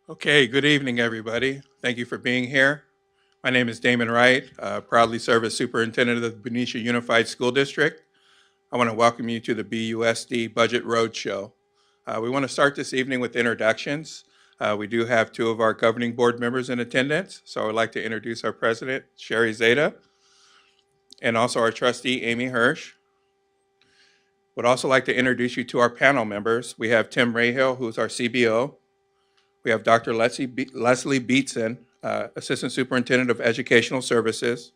Okay, good evening, everybody. Thank you for being here. My name is Damon Wright, proudly serve as superintendent of the Benicia Unified School District. I want to welcome you to the BUSD Budget Roadshow. We want to start this evening with introductions. We do have two of our governing board members in attendance, so I would like to introduce our president, Sherry Zeta, and also our trustee, Amy Hirsch. Would also like to introduce you to our panel members. We have Tim Rahill, who's our CBO. We have Dr. Leslie Beatson, Assistant Superintendent of Educational Services,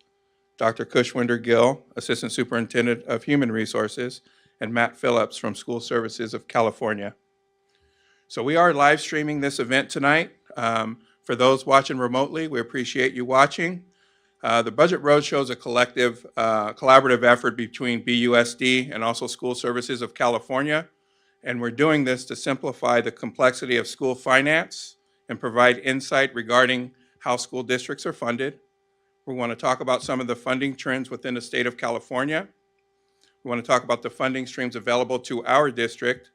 Dr. Cushwinder Gill, Assistant Superintendent of Human Resources, and Matt Phillips from School Services of California. So we are live streaming this event tonight. For those watching remotely, we appreciate you watching. The Budget Roadshow is a collaborative effort between BUSD and also School Services of California. And we're doing this to simplify the complexity of school finance and provide insight regarding how school districts are funded. We want to talk about some of the funding trends within the state of California. We want to talk about the funding streams available to our district,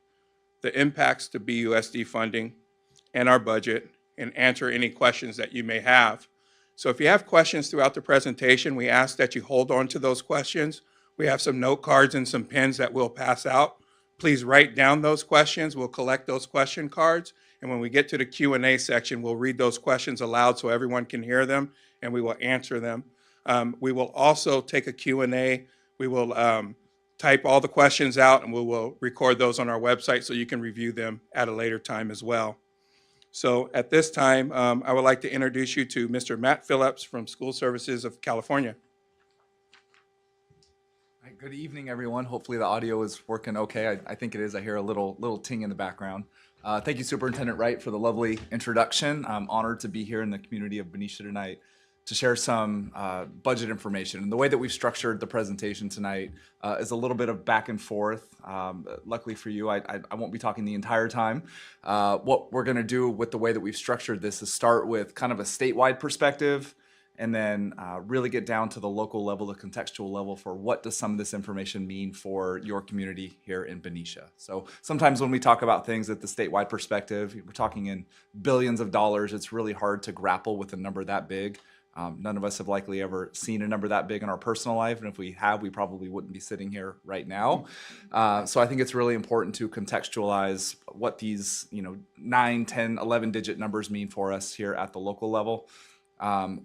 the impacts to BUSD funding and our budget, and answer any questions that you may have. So if you have questions throughout the presentation, we ask that you hold on to those questions. We have some note cards and some pens that we'll pass out. Please write down those questions. We'll collect those question cards. And when we get to the Q&A section, we'll read those questions aloud so everyone can hear them, and we will answer them. We will also take a Q&A. We will type all the questions out, and we will record those on our website so you can review them at a later time as well. So at this time, I would like to introduce you to Mr. Matt Phillips from School Services of California. Good evening, everyone. Hopefully the audio is working okay. I think it is. I hear a little ting in the background. Thank you, Superintendent Wright, for the lovely introduction. I'm honored to be here in the community of Benicia tonight to share some budget information. And the way that we've structured the presentation tonight is a little bit of back and forth. Luckily for you, I won't be talking the entire time. What we're going to do with the way that we've structured this is start with kind of a statewide perspective, and then really get down to the local level, the contextual level for what does some of this information mean for your community here in Benicia. So sometimes when we talk about things at the statewide perspective, we're talking in billions of dollars. It's really hard to grapple with a number that big. None of us have likely ever seen a number that big in our personal life, and if we have, we probably wouldn't be sitting here right now. So I think it's really important to contextualize what these 9, 10, 11-digit numbers mean for us here at the local level.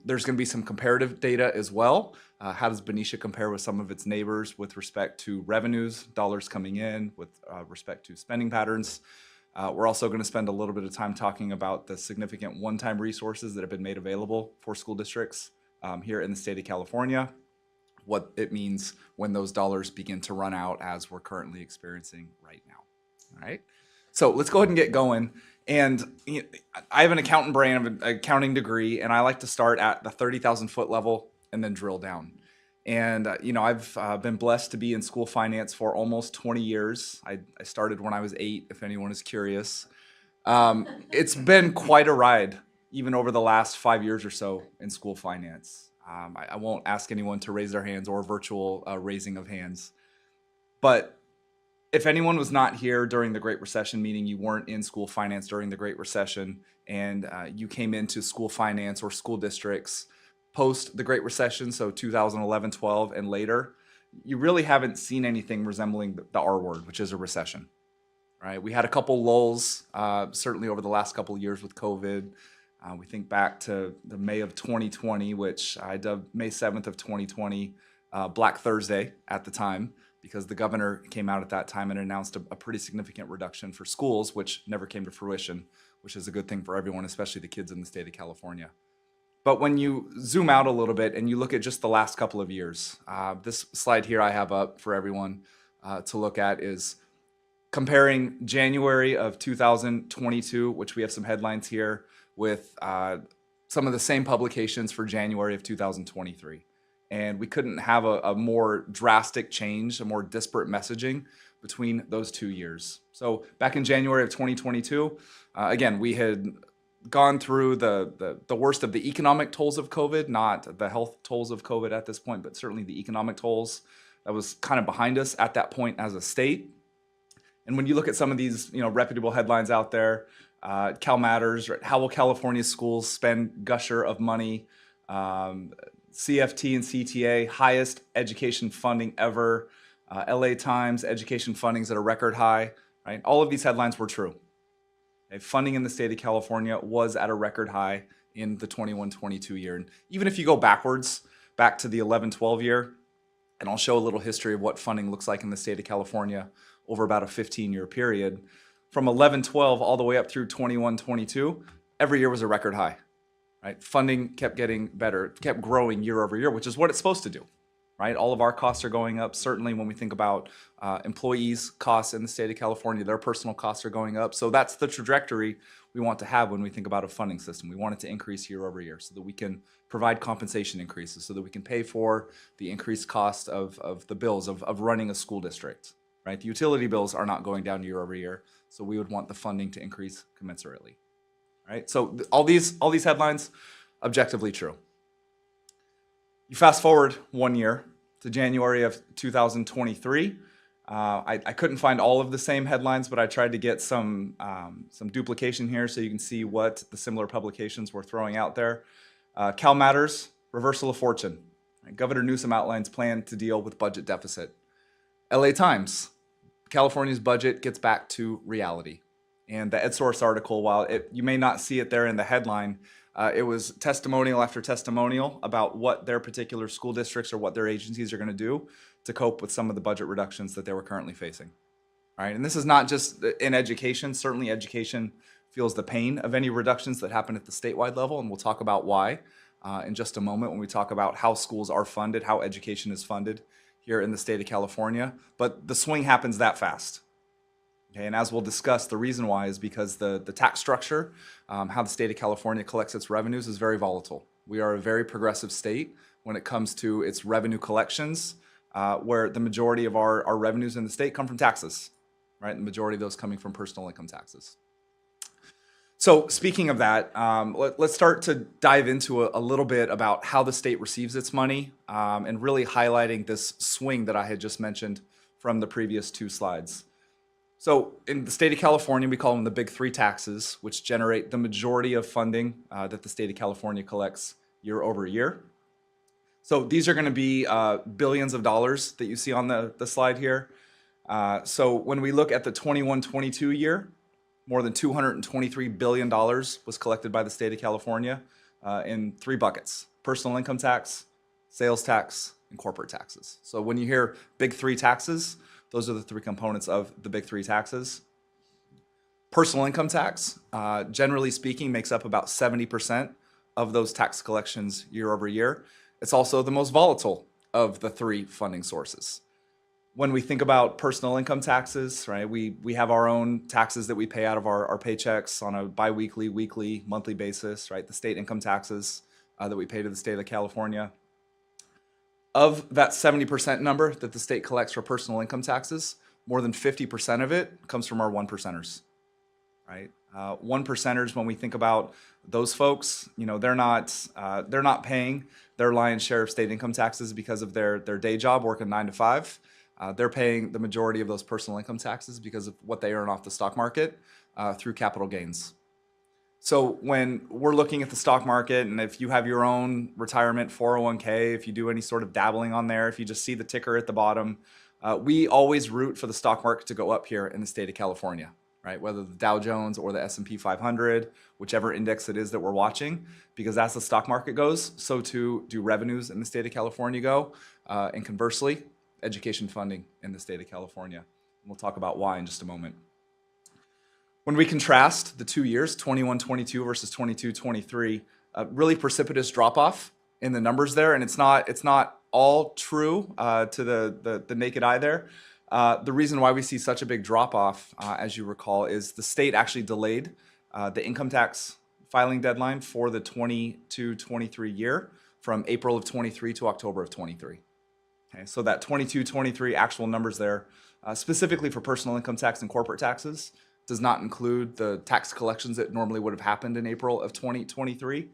There's going to be some comparative data as well. How does Benicia compare with some of its neighbors with respect to revenues, dollars coming in, with respect to spending patterns? We're also going to spend a little bit of time talking about the significant one-time resources that have been made available for school districts here in the state of California, what it means when those dollars begin to run out as we're currently experiencing right now. All right, so let's go ahead and get going. And I have an accountant brain, I have an accounting degree, and I like to start at the 30,000 foot level and then drill down. And I've been blessed to be in school finance for almost 20 years. I started when I was 8, if anyone is curious. It's been quite a ride, even over the last 5 years or so in school finance. I won't ask anyone to raise their hands or virtual raising of hands. But if anyone was not here during the Great Recession, meaning you weren't in school finance during the Great Recession, and you came into school finance or school districts post the Great Recession, so 2011, 12, and later, you really haven't seen anything resembling the R word, which is a recession. Right? We had a couple lulls, certainly over the last couple of years with COVID. We think back to the May of 2020, which I dubbed May 7th of 2020 Black Thursday at the time, because the governor came out at that time and announced a pretty significant reduction for schools, which never came to fruition, which is a good thing for everyone, especially the kids in the state of California. But when you zoom out a little bit and you look at just the last couple of years, this slide here I have up for everyone to look at is comparing January of 2022, which we have some headlines here, with some of the same publications for January of 2023. And we couldn't have a more drastic change, a more disparate messaging between those 2 years. So back in January of 2022, again, we had gone through the worst of the economic tolls of COVID, not the health tolls of COVID at this point, but certainly the economic tolls. That was kind of behind us at that point as a state. And when you look at some of these reputable headlines out there, Cal Matters, right? How will California schools spend gusher of money? CFT and CTA, highest education funding ever. LA Times, education funding's at a record high, right? All of these headlines were true. Okay? Funding in the state of California was at a record high in the 21-22 year. And even if you go backwards, back to the 11-12 year, and I'll show a little history of what funding looks like in the state of California over about a 15-year period. From 11-12 all the way up through 21-22, every year was a record high. Right? Funding kept getting better, kept growing year over year, which is what it's supposed to do. Right? All of our costs are going up. Certainly when we think about employees' costs in the state of California, their personal costs are going up. So that's the trajectory we want to have when we think about a funding system. We want it to increase year over year so that we can provide compensation increases, so that we can pay for the increased cost of the bills of running a school district. Right? The utility bills are not going down year over year, so we would want the funding to increase commensurately. Right? So all these headlines, objectively true. You fast forward 1 year to January of 2023. I couldn't find all of the same headlines, but I tried to get some duplication here so you can see what the similar publications were throwing out there. Cal Matters, reversal of fortune. Right? Governor Newsom outlines plan to deal with budget deficit. LA Times, California's budget gets back to reality. And the EdSource article, while you may not see it there in the headline, it was testimonial after testimonial about what their particular school districts or what their agencies are going to do to cope with some of the budget reductions that they were currently facing. All right, and this is not just in education. Certainly education feels the pain of any reductions that happen at the statewide level, and we'll talk about why in just a moment when we talk about how schools are funded, how education is funded here in the state of California. But the swing happens that fast. Okay, and as we'll discuss, the reason why is because the tax structure, how the state of California collects its revenues is very volatile. We are a very progressive state when it comes to its revenue collections, where the majority of our revenues in the state come from taxes, right? And the majority of those coming from personal income taxes. So speaking of that, let's start to dive into a little bit about how the state receives its money and really highlighting this swing that I had just mentioned from the previous two slides. So in the state of California, we call them the big three taxes, which generate the majority of funding that the state of California collects year over year. So these are going to be billions of dollars that you see on the slide here. So when we look at the 21-22 year, more than $223 billion was collected by the state of California in three buckets: personal income tax, sales tax, and corporate taxes. So when you hear big three taxes, those are the three components of the big three taxes. Personal income tax, generally speaking, makes up about 70% of those tax collections year over year. It's also the most volatile of the three funding sources. When we think about personal income taxes, right, we have our own taxes that we pay out of our paychecks on a biweekly, weekly, monthly basis, right? The state income taxes that we pay to the state of California. Of that 70% number that the state collects for personal income taxes, more than 50% of it comes from our one percenters, right? One percenters, when we think about those folks, you know, they're not paying their lion's share of state income taxes because of their day job working 9 to 5. They're paying the majority of those personal income taxes because of what they earn off the stock market through capital gains. So when we're looking at the stock market, and if you have your own retirement 401k, if you do any sort of dabbling on there, if you just see the ticker at the bottom, we always root for the stock market to go up here in the state of California, right? Whether the Dow Jones or the S&P 500, whichever index it is that we're watching, because as the stock market goes, so too do revenues in the state of California go, and conversely, education funding in the state of California. And we'll talk about why in just a moment. When we contrast the 2 years, 21-22 versus 22-23, really precipitous drop-off in the numbers there, and it's not all true to the naked eye there. The reason why we see such a big drop-off, as you recall, is the state actually delayed the income tax filing deadline for the 22-23 year from April of 23 to October of 23. Okay, so that 22-23 actual numbers there, specifically for personal income tax and corporate taxes, does not include the tax collections that normally would have happened in April of 2023.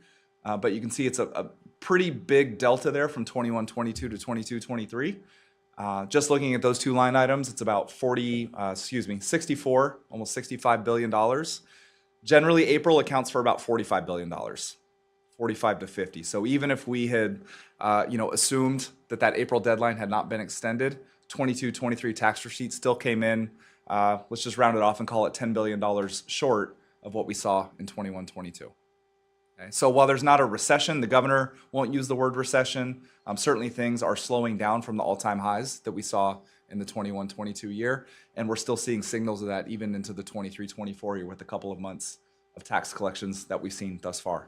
But you can see it's a pretty big delta there from 21-22 to 22-23. Just looking at those two line items, it's about 64, almost $65 billion. Generally, April accounts for about $45 billion, 45 to 50. So even if we had, assumed that April deadline had not been extended, 22-23 tax receipts still came in. Let's just round it off and call it $10 billion short of what we saw in 21-22. Okay. So while there's not a recession, the governor won't use the word recession. Certainly things are slowing down from the all-time highs that we saw in the 21-22 year, and we're still seeing signals of that even into the 23-24 year with a couple of months of tax collections that we've seen thus far.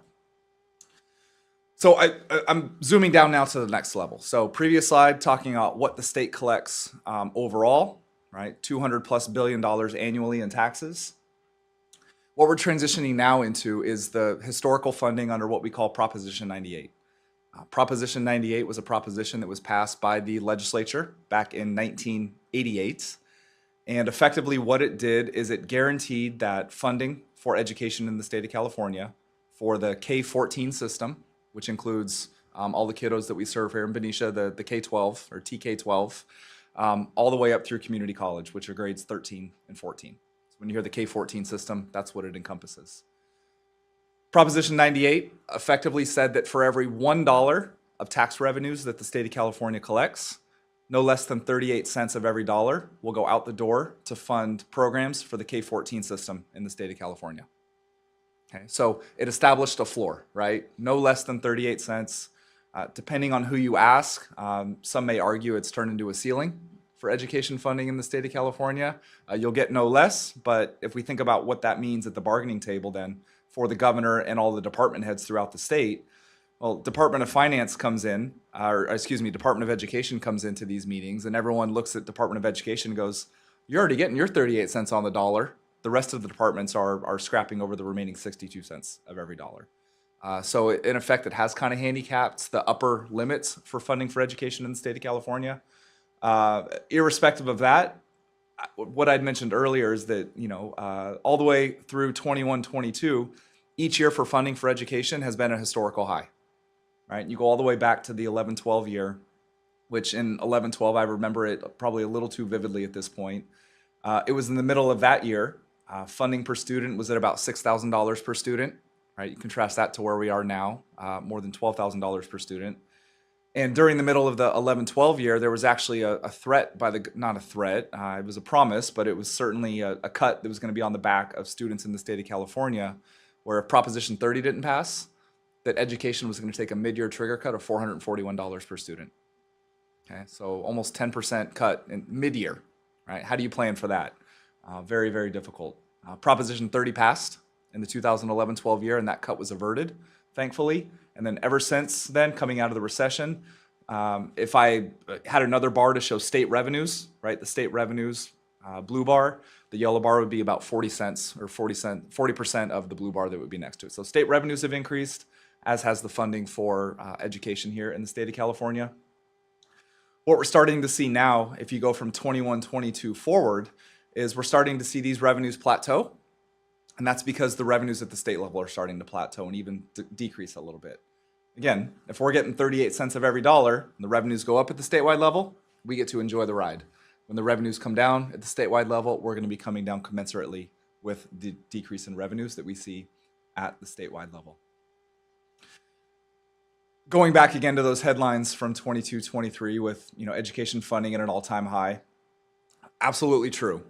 So I'm zooming down now to the next level. So previous slide talking about what the state collects overall, right? $200+ billion annually in taxes. What we're transitioning now into is the historical funding under what we call Proposition 98. Proposition 98 was a proposition that was passed by the legislature back in 1988. And effectively what it did is it guaranteed that funding for education in the state of California for the K-14 system, which includes all the kiddos that we serve here in Benicia, the K-12 or TK-12, all the way up through community college, which are grades 13 and 14. So when you hear the K-14 system, that's what it encompasses. Proposition 98 effectively said that for every $1 of tax revenues that the state of California collects, no less than 38 cents of every dollar will go out the door to fund programs for the K-14 system in the state of California. Okay, so it established a floor, right? No less than 38 cents. Depending on who you ask, some may argue it's turned into a ceiling for education funding in the state of California. You'll get no less, but if we think about what that means at the bargaining table then for the governor and all the department heads throughout the state, well, Department of Finance comes in, Department of Education comes into these meetings, and everyone looks at Department of Education and goes, you're already getting your 38 cents on the dollar. The rest of the departments are scrapping over the remaining 62 cents of every dollar. So in effect, it has kind of handicapped the upper limits for funding for education in the state of California. Irrespective of that, what I'd mentioned earlier is that, all the way through 21-22, each year for funding for education has been a historical high, right? You go all the way back to the 11-12 year, which in 11-12, I remember it probably a little too vividly at this point. It was in the middle of that year. Funding per student was at about $6,000 per student, right? You contrast that to where we are now, more than $12,000 per student. And during the middle of the 11-12 year, there was actually a threat not a threat, it was a promise, but it was certainly a cut that was going to be on the back of students in the state of California, where if Proposition 30 didn't pass, that education was going to take a mid-year trigger cut of $441 per student. Okay, so almost 10% cut in mid-year, right? How do you plan for that? Very, very difficult. Proposition 30 passed in the 2011-12 year, and that cut was averted, thankfully. And then ever since then, coming out of the recession, if I had another bar to show state revenues, right, the state revenues, blue bar, the yellow bar would be about 40 cents or 40% of the blue bar that would be next to it. So state revenues have increased, as has the funding for education here in the state of California. What we're starting to see now, if you go from 21-22 forward, is we're starting to see these revenues plateau. And that's because the revenues at the state level are starting to plateau and even decrease a little bit. Again, if we're getting 38 cents of every dollar and the revenues go up at the statewide level, we get to enjoy the ride. When the revenues come down at the statewide level, we're going to be coming down commensurately with the decrease in revenues that we see at the statewide level. Going back again to those headlines from 22-23 with education funding at an all-time high, absolutely true.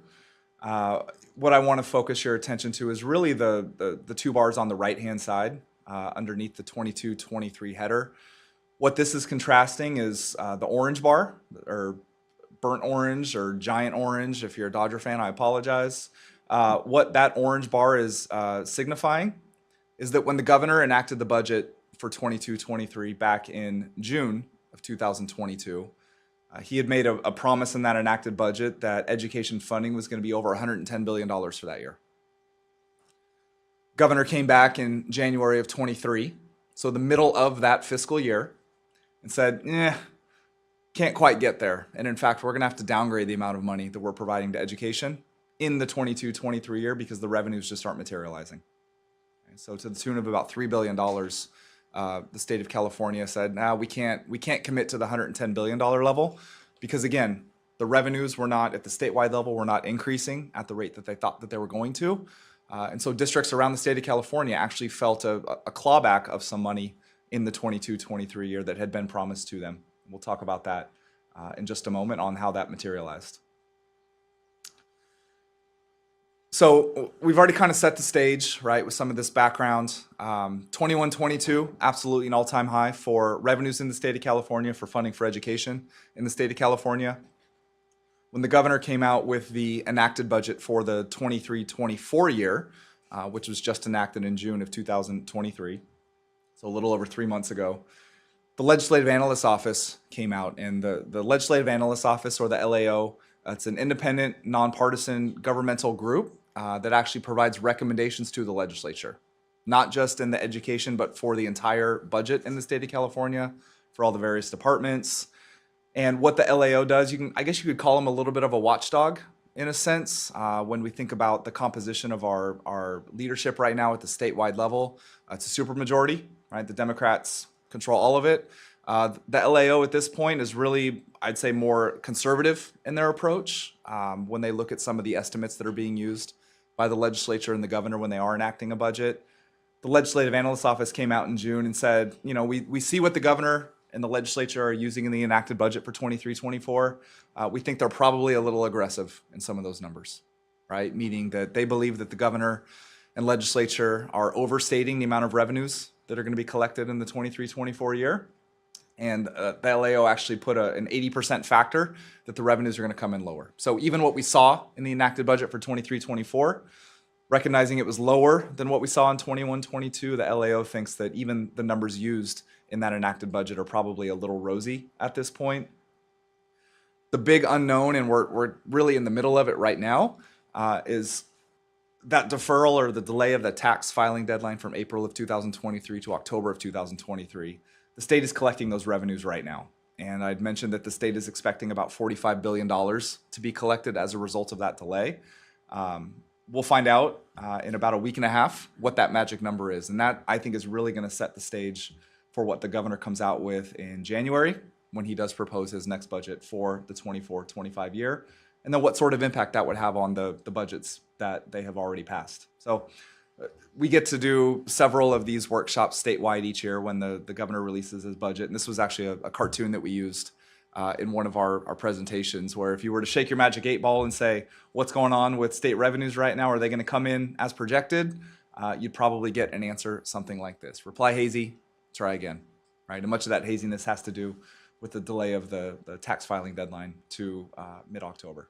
What I want to focus your attention to is really the two bars on the right-hand side underneath the 22-23 header. What this is contrasting is the orange bar, or burnt orange or giant orange. If you're a Dodger fan, I apologize. What that orange bar is signifying is that when the governor enacted the budget for 22-23 back in June of 2022, he had made a promise in that enacted budget that education funding was going to be over $110 billion for that year. Governor came back in January of 23, so the middle of that fiscal year, and said, can't quite get there. And in fact, we're going to have to downgrade the amount of money that we're providing to education in the 22-23 year because the revenues just aren't materializing. Okay, so to the tune of about $3 billion, the state of California said, we can't commit to the $110 billion level because, again, the revenues were not at the statewide level, were not increasing at the rate that they thought that they were going to. And so districts around the state of California actually felt a clawback of some money in the 22-23 year that had been promised to them. We'll talk about that in just a moment on how that materialized. So we've already kind of set the stage, right, with some of this background. 21-22, absolutely an all-time high for revenues in the state of California for funding for education in the state of California. When the governor came out with the enacted budget for the 23-24 year, which was just enacted in June of 2023, so a little over 3 months ago, the Legislative Analyst's Office came out, and the Legislative Analyst's Office, or the LAO, it's an independent, nonpartisan governmental group that actually provides recommendations to the legislature, not just in the education, but for the entire budget in the state of California, for all the various departments. And what the LAO does, I guess you could call them a little bit of a watchdog in a sense. When we think about the composition of our leadership right now at the statewide level, it's a supermajority, right? The Democrats control all of it. The LAO at this point is really, I'd say, more conservative in their approach when they look at some of the estimates that are being used by the legislature and the governor when they are enacting a budget. The Legislative Analyst's Office came out in June and said, we see what the governor and the legislature are using in the enacted budget for 23-24. We think they're probably a little aggressive in some of those numbers, right? Meaning that they believe that the governor and legislature are overstating the amount of revenues that are going to be collected in the 23-24 year. And the LAO actually put an 80% factor that the revenues are going to come in lower. So even what we saw in the enacted budget for 23-24, recognizing it was lower than what we saw in 21-22, the LAO thinks that even the numbers used in that enacted budget are probably a little rosy at this point. The big unknown, and we're really in the middle of it right now, is that deferral or the delay of the tax filing deadline from April of 2023 to October of 2023. The state is collecting those revenues right now. And I'd mentioned that the state is expecting about $45 billion to be collected as a result of that delay. We'll find out in about a week and a half what that magic number is. And that, I think, is really going to set the stage for what the governor comes out with in January when he does propose his next budget for the 24-25 year. And then what sort of impact that would have on the budgets that they have already passed. So we get to do several of these workshops statewide each year when the governor releases his budget. And this was actually a cartoon that we used in one of our presentations, where if you were to shake your magic 8 ball and say, what's going on with state revenues right now? Are they going to come in as projected? You'd probably get an answer something like this. Reply hazy, try again, right? And much of that haziness has to do with the delay of the tax filing deadline to mid-October.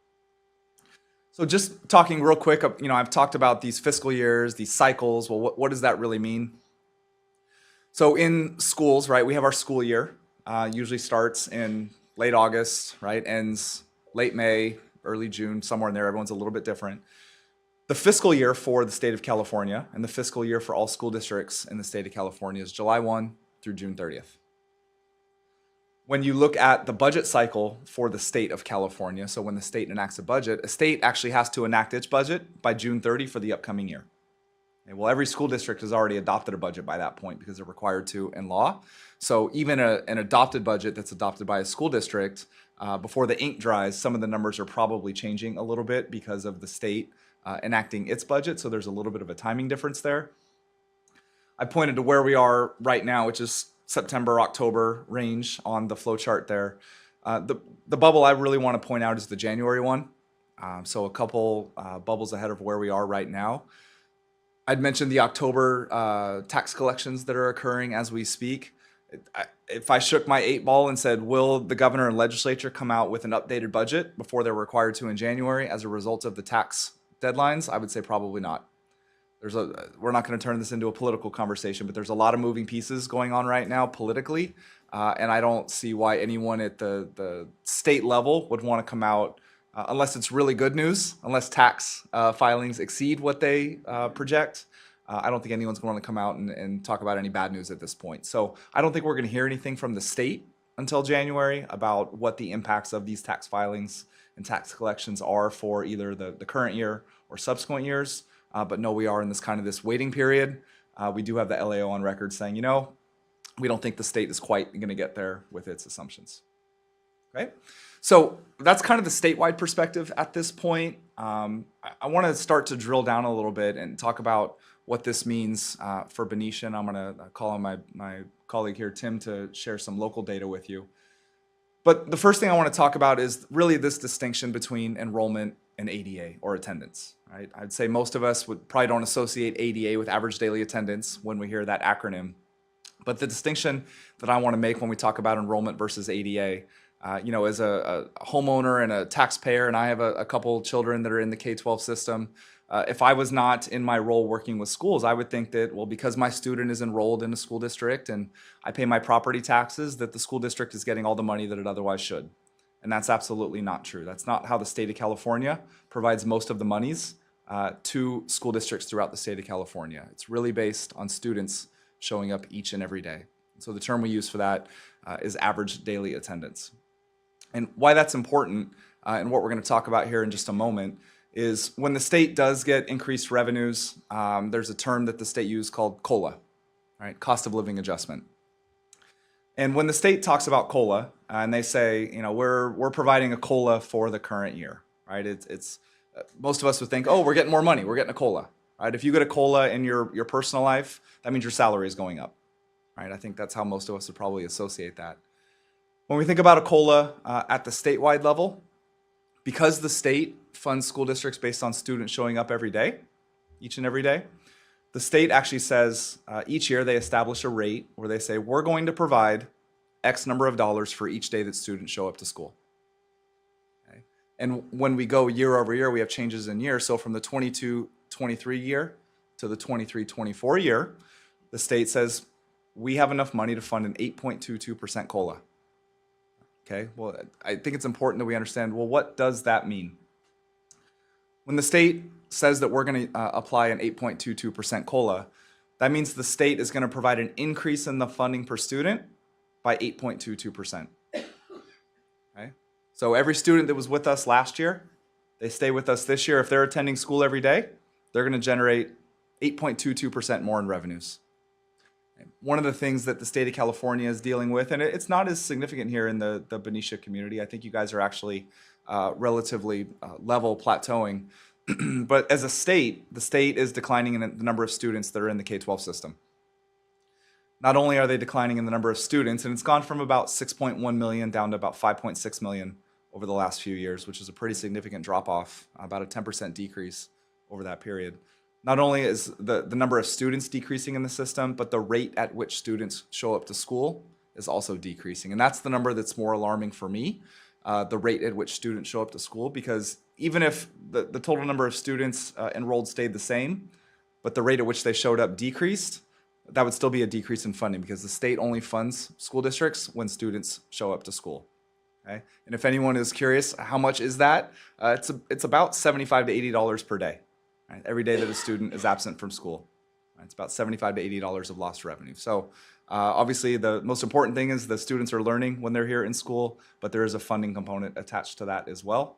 So just talking real quick, I've talked about these fiscal years, these cycles. Well, what does that really mean? So in schools, right, we have our school year. Usually starts in late August, right, ends late May, early June, somewhere in there. Everyone's a little bit different. The fiscal year for the state of California and the fiscal year for all school districts in the state of California is July 1 through June 30th. When you look at the budget cycle for the state of California, so when the state enacts a budget, a state actually has to enact its budget by June 30 for the upcoming year. Okay, well, every school district has already adopted a budget by that point because they're required to in law. So even an adopted budget that's adopted by a school district, before the ink dries, some of the numbers are probably changing a little bit because of the state enacting its budget. So there's a little bit of a timing difference there. I pointed to where we are right now, which is September, October range on the flow chart there. The bubble I really want to point out is the January one. So a couple bubbles ahead of where we are right now. I'd mentioned the October tax collections that are occurring as we speak. If I shook my 8 ball and said, will the governor and legislature come out with an updated budget before they're required to in January as a result of the tax deadlines, I would say probably not. We're not going to turn this into a political conversation, but there's a lot of moving pieces going on right now politically, and I don't see why anyone at the state level would want to come out unless it's really good news, unless tax filings exceed what they project. I don't think anyone's going to come out and talk about any bad news at this point. So I don't think we're going to hear anything from the state until January about what the impacts of these tax filings and tax collections are for either the current year or subsequent years. But no, we are in this waiting period. We do have the LAO on record saying, we don't think the state is quite going to get there with its assumptions. Okay, so that's kind of the statewide perspective at this point. I want to start to drill down a little bit and talk about what this means for Benicia. And I'm going to call on my colleague here, Tim, to share some local data with you. But the first thing I want to talk about is really this distinction between enrollment and ADA, or attendance. Right? I'd say most of us probably don't associate ADA with average daily attendance when we hear that acronym. But the distinction that I want to make when we talk about enrollment versus ADA, as a homeowner and a taxpayer, and I have a couple children that are in the K-12 system, if I was not in my role working with schools, I would think that, well, because my student is enrolled in a school district and I pay my property taxes, that the school district is getting all the money that it otherwise should. And that's absolutely not true. That's not how the state of California provides most of the monies to school districts throughout the state of California. It's really based on students showing up each and every day. So the term we use for that is average daily attendance. And why that's important, and what we're going to talk about here in just a moment, is when the state does get increased revenues, there's a term that the state uses called COLA, right? Cost of living adjustment. And when the state talks about COLA, and they say, we're providing a COLA for the current year, right? It's most of us would think, oh, we're getting more money, we're getting a COLA, right? If you get a COLA in your personal life, that means your salary is going up, right? I think that's how most of us would probably associate that. When we think about a COLA at the statewide level, because the state funds school districts based on students showing up every day, each and every day, the state actually says each year they establish a rate where they say, we're going to provide X number of dollars for each day that students show up to school. Okay? And when we go year over year, we have changes in year. So from the 22-23 year to the 23-24 year, the state says, we have enough money to fund an 8.22% COLA. Okay, well, I think it's important that we understand, well, what does that mean? When the state says that we're going to apply an 8.22% COLA, that means the state is going to provide an increase in the funding per student by 8.22%. Okay, so every student that was with us last year, they stay with us this year. If they're attending school every day, they're going to generate 8.22% more in revenues. One of the things that the state of California is dealing with, and it's not as significant here in the Benicia community. I think you guys are actually relatively level, plateauing. But as a state, the state is declining in the number of students that are in the K-12 system. Not only are they declining in the number of students, and it's gone from about 6.1 million down to about 5.6 million over the last few years, which is a pretty significant drop-off, about a 10% decrease over that period. Not only is the number of students decreasing in the system, but the rate at which students show up to school is also decreasing. And that's the number that's more alarming for me, the rate at which students show up to school, because even if the total number of students enrolled stayed the same, but the rate at which they showed up decreased, that would still be a decrease in funding, because the state only funds school districts when students show up to school. Okay? And if anyone is curious, how much is that? It's about $75 to $80 per day. Right? Every day that a student is absent from school. Right? It's about $75 to $80 of lost revenue. So obviously the most important thing is the students are learning when they're here in school, but there is a funding component attached to that as well.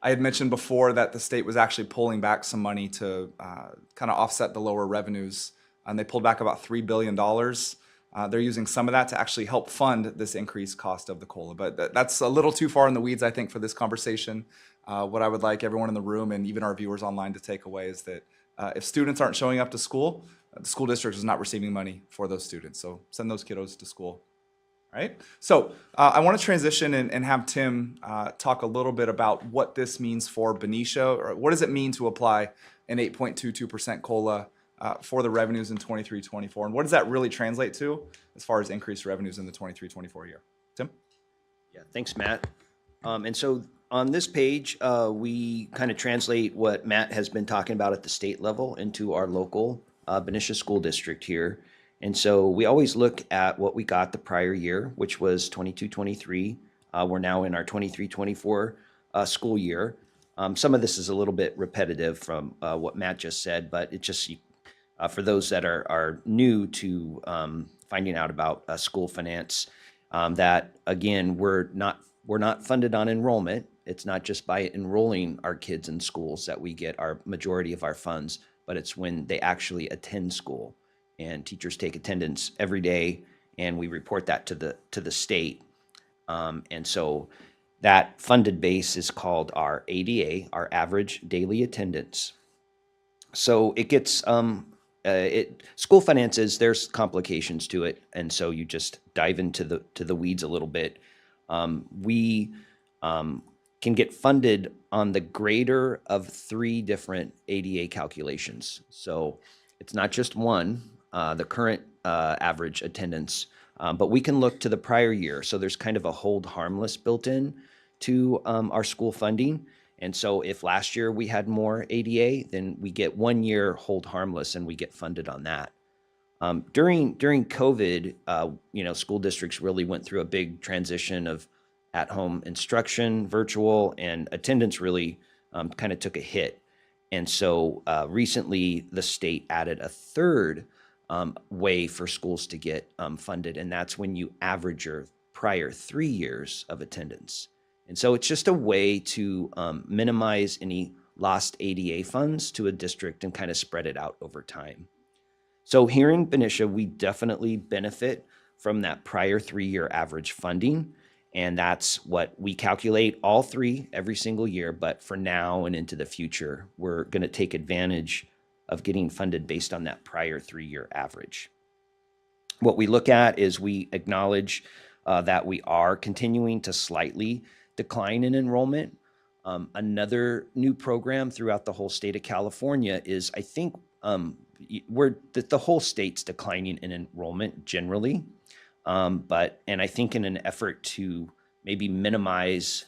I had mentioned before that the state was actually pulling back some money to kind of offset the lower revenues, and they pulled back about $3 billion. They're using some of that to actually help fund this increased cost of the COLA, but that's a little too far in the weeds, I think, for this conversation. What I would like everyone in the room and even our viewers online to take away is that if students aren't showing up to school, the school district is not receiving money for those students. So send those kiddos to school. All right. So I want to transition and have Tim talk a little bit about what this means for Benicia, or what does it mean to apply an 8.22% COLA for the revenues in 23-24, and what does that really translate to as far as increased revenues in the 23-24 year? Tim? Yeah, thanks, Matt. And so on this page, we kind of translate what Matt has been talking about at the state level into our local Benicia School District here. And so we always look at what we got the prior year, which was 22-23. We're now in our 23-24 school year. Some of this is a little bit repetitive from what Matt just said, but it just for those that are new to finding out about school finance, that again, we're not funded on enrollment. It's not just by enrolling our kids in schools that we get our majority of our funds, but it's when they actually attend school. And teachers take attendance every day, and we report that to the state. And so that funded base is called our ADA, our average daily attendance. So it gets school finances, there's complications to it, and so you just dive into the weeds a little bit. We can get funded on the greater of 3 different ADA calculations. So it's not just one, the current average attendance, but we can look to the prior year. So there's kind of a hold harmless built in to our school funding. And so if last year we had more ADA, then we get 1 year hold harmless and we get funded on that. During COVID, school districts really went through a big transition of at-home instruction, virtual, and attendance really kind of took a hit. And so recently, the state added a third way for schools to get funded, and that's when you average your prior 3 years of attendance. And so it's just a way to minimize any lost ADA funds to a district and kind of spread it out over time. So here in Benicia, we definitely benefit from that prior 3-year average funding. And that's what we calculate all 3 every single year. But for now and into the future, we're going to take advantage of getting funded based on that prior 3-year average. What we look at is we acknowledge that we are continuing to slightly decline in enrollment. Another new program throughout the whole state of California is, I think, the whole state's declining in enrollment generally, and I think in an effort to maybe minimize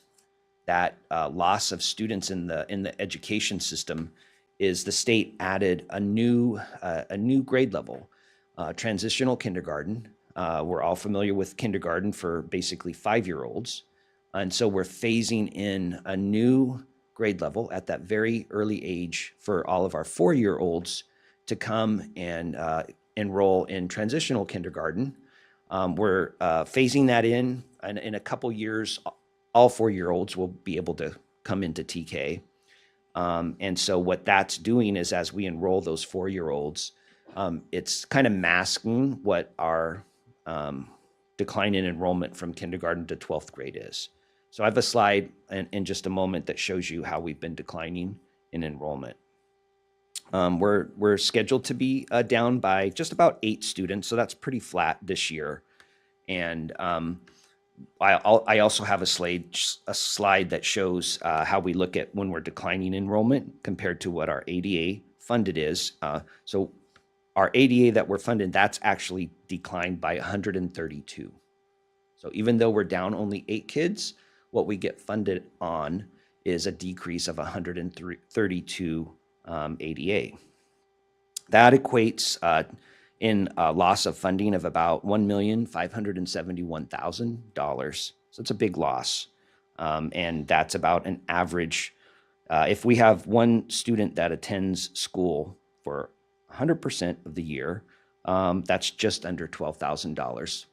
that loss of students in the education system, is the state added a new grade level, transitional kindergarten. We're all familiar with kindergarten for basically 5-year-olds, and so we're phasing in a new grade level at that very early age for all of our 4-year-olds to come and enroll in transitional kindergarten. We're phasing that in a couple years. All 4-year-olds will be able to come into TK. And so what that's doing is, as we enroll those 4-year-olds, it's kind of masking what our decline in enrollment from kindergarten to 12th grade is. So I have a slide in just a moment that shows you how we've been declining in enrollment. We're scheduled to be down by just about 8 students, so that's pretty flat this year. And I also have a slide that shows how we look at when we're declining enrollment compared to what our ADA funded is. So our ADA that we're funded, that's actually declined by 132. So even though we're down only 8 kids, what we get funded on is a decrease of 132 ADA. That equates in a loss of funding of about $1,571,000. So it's a big loss. And that's about an average. If we have one student that attends school for 100% of the year, that's just under $12,000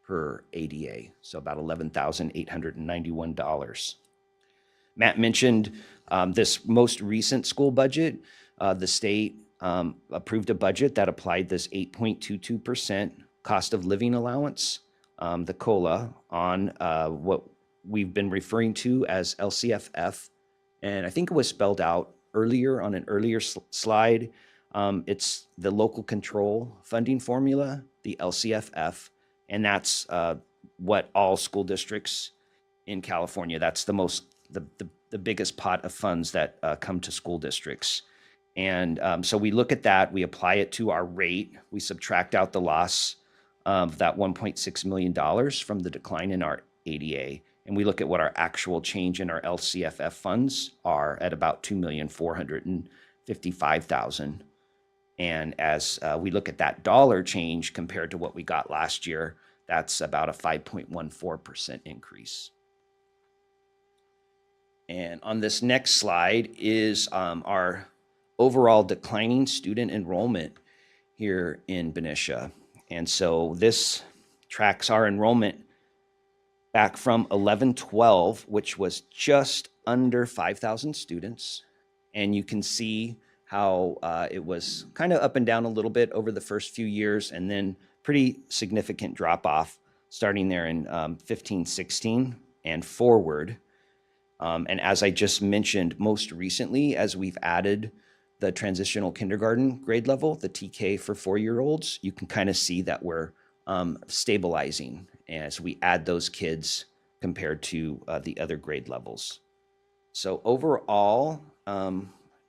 per ADA. So about $11,891. Matt mentioned this most recent school budget. The state approved a budget that applied this 8.22% cost of living allowance, the COLA, on what we've been referring to as LCFF. And I think it was spelled out earlier on an earlier slide. It's the local control funding formula, the LCFF, and that's what all school districts in California, that's the biggest pot of funds that come to school districts. And so we look at that, we apply it to our rate, we subtract out the loss of that $1.6 million from the decline in our ADA, and we look at what our actual change in our LCFF funds are at about $2,455,000. And as we look at that dollar change compared to what we got last year, that's about a 5.14% increase. And on this next slide is our overall declining student enrollment here in Benicia. And so this tracks our enrollment back from 11-12, which was just under 5,000 students. And you can see how it was kind of up and down a little bit over the first few years, and then pretty significant drop off starting there in 15, 16 and forward. And as I just mentioned, most recently, as we've added the transitional kindergarten grade level, the TK for 4-year-olds, you can kind of see that we're stabilizing as we add those kids compared to the other grade levels. So overall,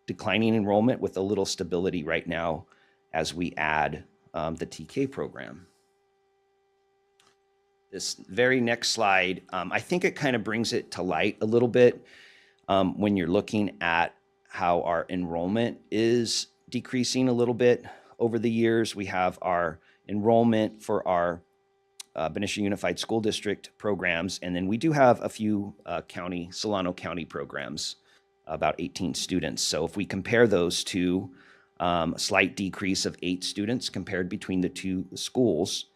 declining enrollment with a little stability right now as we add the TK program. This very next slide, I think it kind of brings it to light a little bit when you're looking at how our enrollment is decreasing a little bit over the years. We have our enrollment for our Benicia Unified School District programs, and then we do have a few Solano County programs, about 18 students. So if we compare those two, a slight decrease of 8 students compared between the two schools.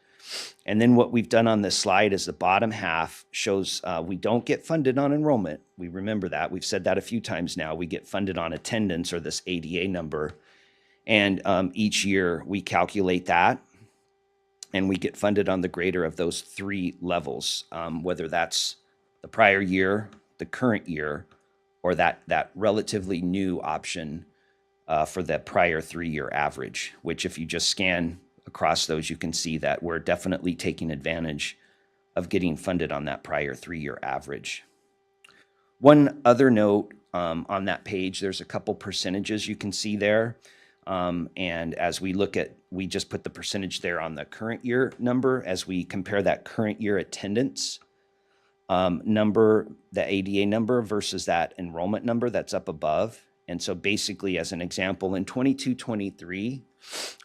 And then what we've done on this slide is the bottom half shows we don't get funded on enrollment. We remember that. We've said that a few times now. We get funded on attendance, or this ADA number. And each year we calculate that, and we get funded on the greater of those 3 levels, whether that's the prior year, the current year, or that relatively new option for the prior 3-year average, which if you just scan across those, you can see that we're definitely taking advantage of getting funded on that prior 3-year average. One other note on that page, there's a couple percentages you can see there. And as we look at, we just put the percentage there on the current year number. As we compare that current year attendance number, the ADA number versus that enrollment number that's up above. And so basically, as an example, in 22-23,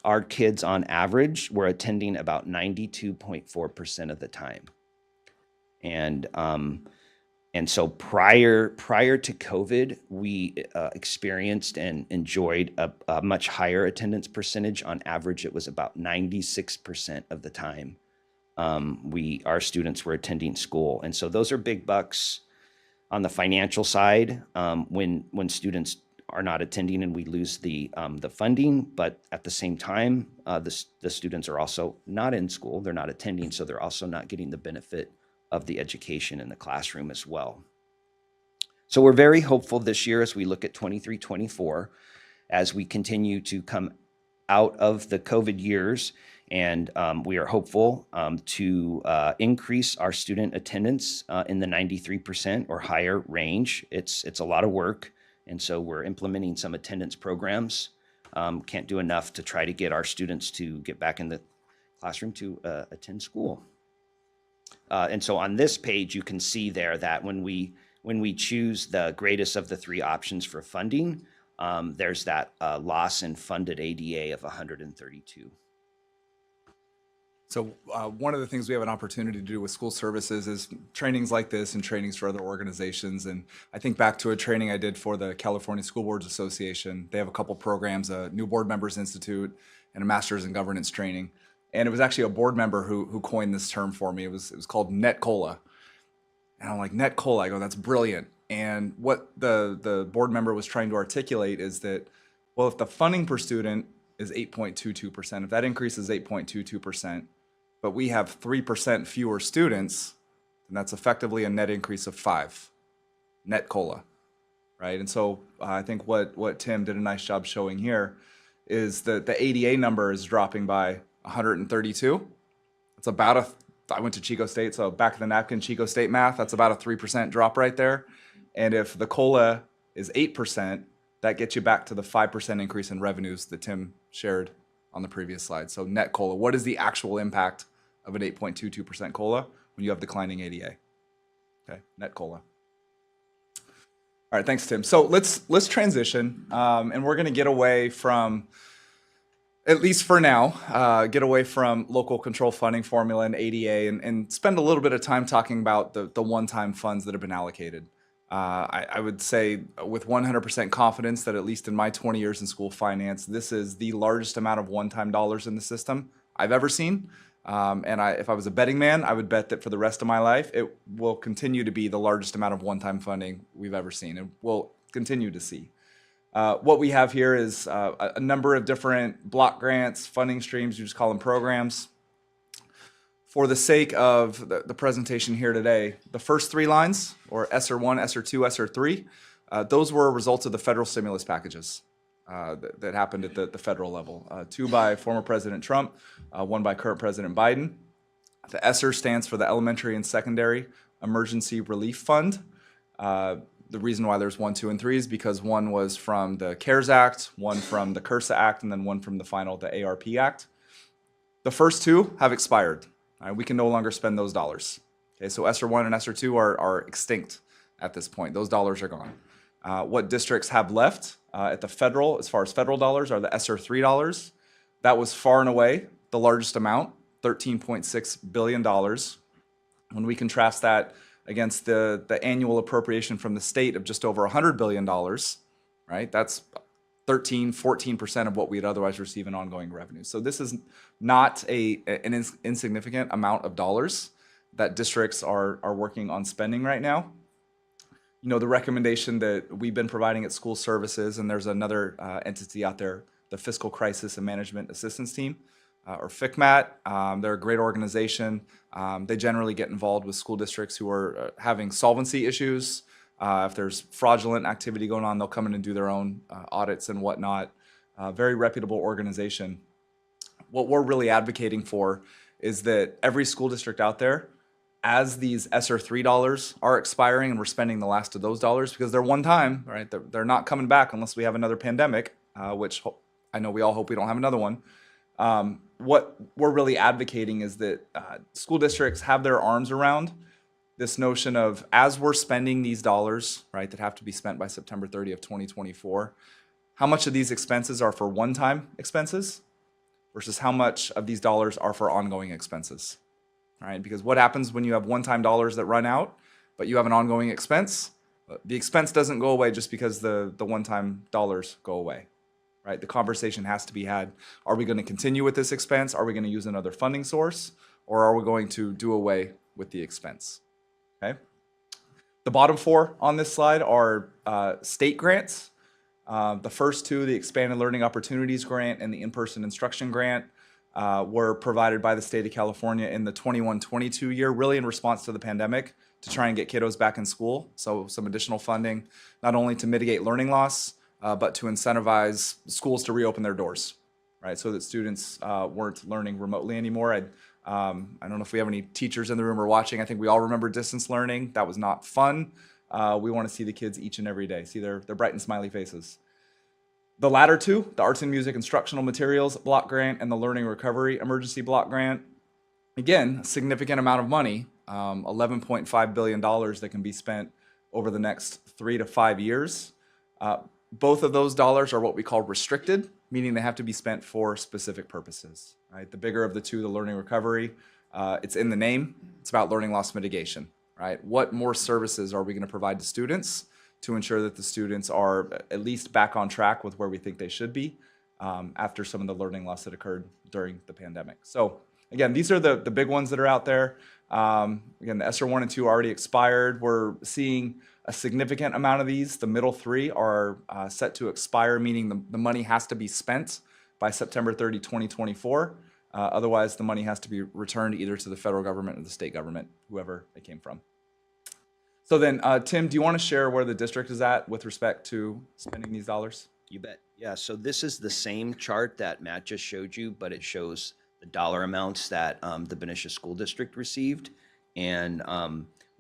our kids on average were attending about 92.4% of the time. And so prior to COVID, we experienced and enjoyed a much higher attendance percentage. On average, it was about 96% of the time our students were attending school. And so those are big bucks on the financial side when students are not attending and we lose the funding, but at the same time, the students are also not in school. They're not attending, so they're also not getting the benefit of the education in the classroom as well. So we're very hopeful this year as we look at 23-24, as we continue to come out of the COVID years, and we are hopeful to increase our student attendance in the 93% or higher range. It's a lot of work, and so we're implementing some attendance programs. Can't do enough to try to get our students to get back in the classroom to attend school. And so on this page, you can see there that when we choose the greatest of the 3 options for funding, there's that loss in funded ADA of 132. So one of the things we have an opportunity to do with school services is trainings like this and trainings for other organizations. And I think back to a training I did for the California School Boards Association. They have a couple programs, a New Board Members Institute and a Masters in Governance training. And it was actually a board member who coined this term for me. It was called Net Cola. And I'm like, Net Cola? I go, that's brilliant. And what the board member was trying to articulate is that, well, if the funding per student is 8.22%, if that increase is 8.22%, but we have 3% fewer students, then that's effectively a net increase of 5. Net Cola, right? And so I think what Tim did a nice job showing here is that the ADA number is dropping by 132. It's about I went to Chico State, so back of the napkin Chico State math, that's about a 3% drop right there. And if the COLA is 8%, that gets you back to the 5% increase in revenues that Tim shared on the previous slide. So net COLA, what is the actual impact of an 8.22% COLA when you have declining ADA? Okay, net COLA. All right, thanks, Tim. So let's transition, and we're going to get away from, at least for now, get away from local control funding formula and ADA and spend a little bit of time talking about the one-time funds that have been allocated. I would say with 100% confidence that at least in my 20 years in school finance, this is the largest amount of one-time dollars in the system I've ever seen. And if I was a betting man, I would bet that for the rest of my life, it will continue to be the largest amount of one-time funding we've ever seen and we'll continue to see. What we have here is a number of different block grants, funding streams, you just call them programs. For the sake of the presentation here today, the first three lines, or ESSER 1, ESSER 2, ESSER 3, those were results of the federal stimulus packages that happened at the federal level. Two by former President Trump, one by current President Biden. The ESSER stands for the Elementary and Secondary Emergency Relief Fund. The reason why there's 1, 2, and 3 is because one was from the CARES Act, one from the CRSA Act, and then one from the ARP Act. The first two have expired. We can no longer spend those dollars. Okay, so ESSER 1 and ESSER 2 are extinct at this point. Those dollars are gone. What districts have left at the federal, as far as federal dollars, are the ESSER 3 dollars. That was far and away the largest amount, $13.6 billion. When we contrast that against the annual appropriation from the state of just over $100 billion, right? That's 14% of what we'd otherwise receive in ongoing revenue. So this is not an insignificant amount of dollars that districts are working on spending right now. You know, the recommendation that we've been providing at school services, and there's another entity out there, the Fiscal Crisis and Management Assistance Team, or FCMAT. They're a great organization. They generally get involved with school districts who are having solvency issues. If there's fraudulent activity going on, they'll come in and do their own audits and whatnot. Very reputable organization. What we're really advocating for is that every school district out there, as these ESSER 3 dollars are expiring and we're spending the last of those dollars because they're one time, right? They're not coming back unless we have another pandemic, which I know we all hope we don't have another one. What we're really advocating is that school districts have their arms around this notion of, as we're spending these dollars, right, that have to be spent by September 30 of 2024, how much of these expenses are for one-time expenses versus how much of these dollars are for ongoing expenses, right? Because what happens when you have one-time dollars that run out, but you have an ongoing expense? The expense doesn't go away just because the one-time dollars go away, right? The conversation has to be had. Are we going to continue with this expense? Are we going to use another funding source? Or are we going to do away with the expense? Okay. The bottom four on this slide are state grants. The first two, the Expanded Learning Opportunities Grant and the In-Person Instruction Grant, were provided by the state of California in the 21-22 year, really in response to the pandemic, to try and get kiddos back in school. So some additional funding, not only to mitigate learning loss, but to incentivize schools to reopen their doors, right? So that students weren't learning remotely anymore. I don't know if we have any teachers in the room or watching. I think we all remember distance learning. That was not fun. We want to see the kids each and every day, see their bright and smiley faces. The latter two, the Arts and Music Instructional Materials Block Grant and the Learning Recovery Emergency Block Grant, again, a significant amount of money, $11.5 billion that can be spent over the next 3 to 5 years. Both of those dollars are what we call restricted, meaning they have to be spent for specific purposes. Right? The bigger of the two, the learning recovery, it's in the name. It's about learning loss mitigation. Right? What more services are we going to provide to students to ensure that the students are at least back on track with where we think they should be after some of the learning loss that occurred during the pandemic? So again, these are the big ones that are out there. Again, the ESSER 1 and 2 already expired. We're seeing a significant amount of these. The middle three are set to expire, meaning the money has to be spent by September 30, 2024. Otherwise, the money has to be returned either to the federal government or the state government, whoever it came from. So then, Tim, do you want to share where the district is at with respect to spending these dollars? You bet. Yeah, so this is the same chart that Matt just showed you, but it shows the dollar amounts that the Benicia School District received. And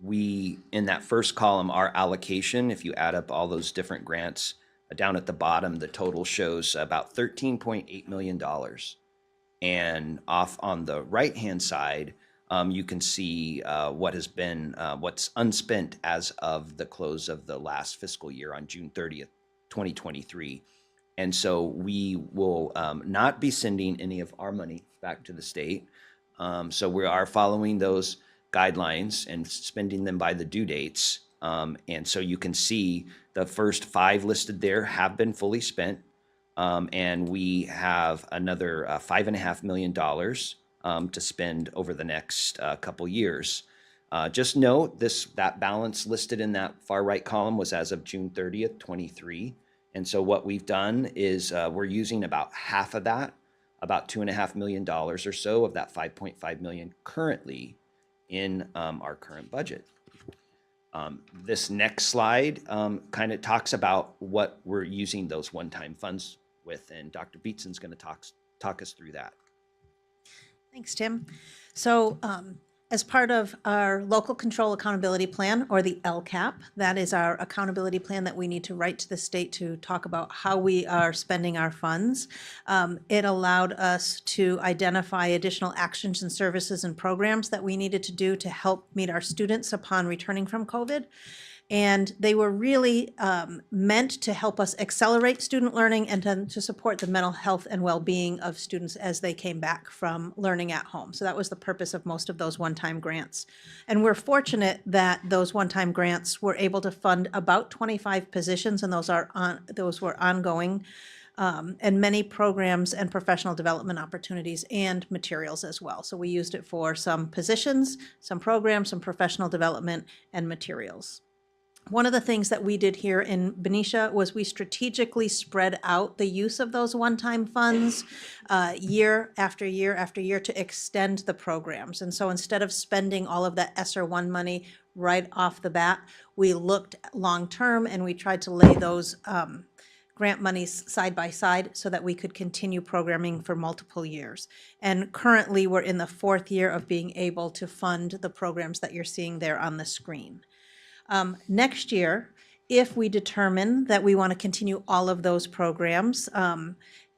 we, in that first column, our allocation, if you add up all those different grants, down at the bottom, the total shows about $13.8 million. And off on the right-hand side, you can see what has been, what's unspent as of the close of the last fiscal year on June 30th, 2023. And so we will not be sending any of our money back to the state. So we are following those guidelines and spending them by the due dates. And so you can see the first 5 listed there have been fully spent. And we have another $5.5 million to spend over the next couple years. Just note that balance listed in that far right column was as of June 30th, 23. And so what we've done is we're using about half of that about $2.5 million or so of that 5.5 million currently in our current budget. This next slide kind of talks about what we're using those one-time funds with, and Dr. Beatson's going to talk us through that. Thanks, Tim. So as part of our local control accountability plan, or the LCAP, that is our accountability plan that we need to write to the state to talk about how we are spending our funds. It allowed us to identify additional actions and services and programs that we needed to do to help meet our students upon returning from COVID. And they were really meant to help us accelerate student learning and to support the mental health and well-being of students as they came back from learning at home. So that was the purpose of most of those one-time grants. And we're fortunate that those one-time grants were able to fund about 25 positions, and those were ongoing, and many programs and professional development opportunities and materials as well. So we used it for some positions, some programs, some professional development, and materials. One of the things that we did here in Benicia was we strategically spread out the use of those one-time funds year after year after year to extend the programs. And so instead of spending all of that ESSER 1 money right off the bat, we looked long-term and we tried to lay those grant monies side by side so that we could continue programming for multiple years. And currently we're in the 4th year of being able to fund the programs that you're seeing there on the screen. Next year, if we determine that we want to continue all of those programs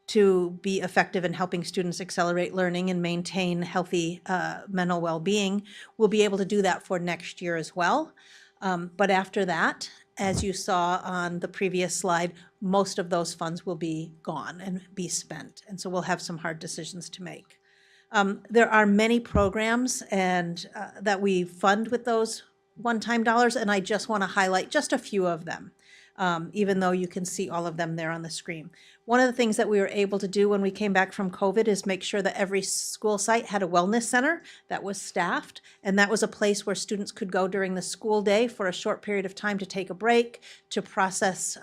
to be effective in helping students accelerate learning and maintain healthy mental well-being, we'll be able to do that for next year as well. But after that, as you saw on the previous slide, most of those funds will be gone and be spent. And so we'll have some hard decisions to make. There are many programs and that we fund with those one-time dollars, and I just want to highlight just a few of them, even though you can see all of them there on the screen. One of the things that we were able to do when we came back from COVID is make sure that every school site had a wellness center that was staffed, and that was a place where students could go during the school day for a short period of time to take a break, to process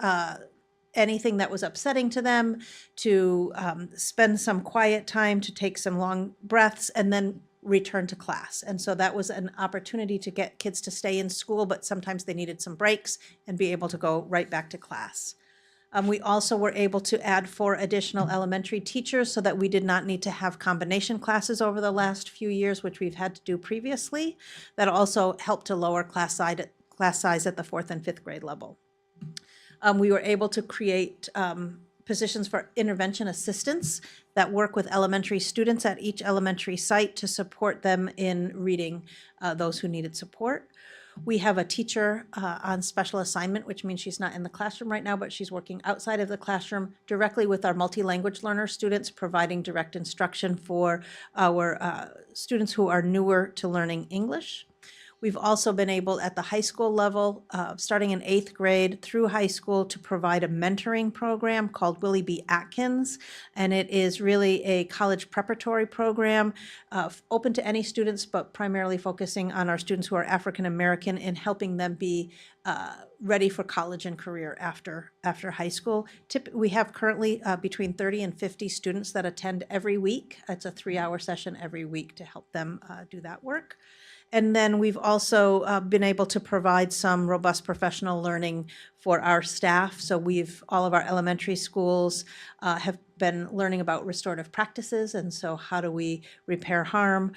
anything that was upsetting to them, to spend some quiet time, to take some long breaths, and then return to class. And so that was an opportunity to get kids to stay in school, but sometimes they needed some breaks and be able to go right back to class. We also were able to add 4 additional elementary teachers so that we did not need to have combination classes over the last few years, which we've had to do previously. That also helped to lower class size at the 4th and 5th grade level. We were able to create positions for intervention assistants that work with elementary students at each elementary site to support them in reading those who needed support. We have a teacher on special assignment, which means she's not in the classroom right now, but she's working outside of the classroom directly with our multi-language learner students, providing direct instruction for our students who are newer to learning English. We've also been able at the high school level, starting in 8th grade through high school, to provide a mentoring program called Willie B. Atkins. And it is really a college preparatory program open to any students, but primarily focusing on our students who are African American and helping them be ready for college and career after high school. We have currently between 30 and 50 students that attend every week. It's a 3-hour session every week to help them do that work. And then we've also been able to provide some robust professional learning for our staff. So all of our elementary schools have been learning about restorative practices. And so how do we repair harm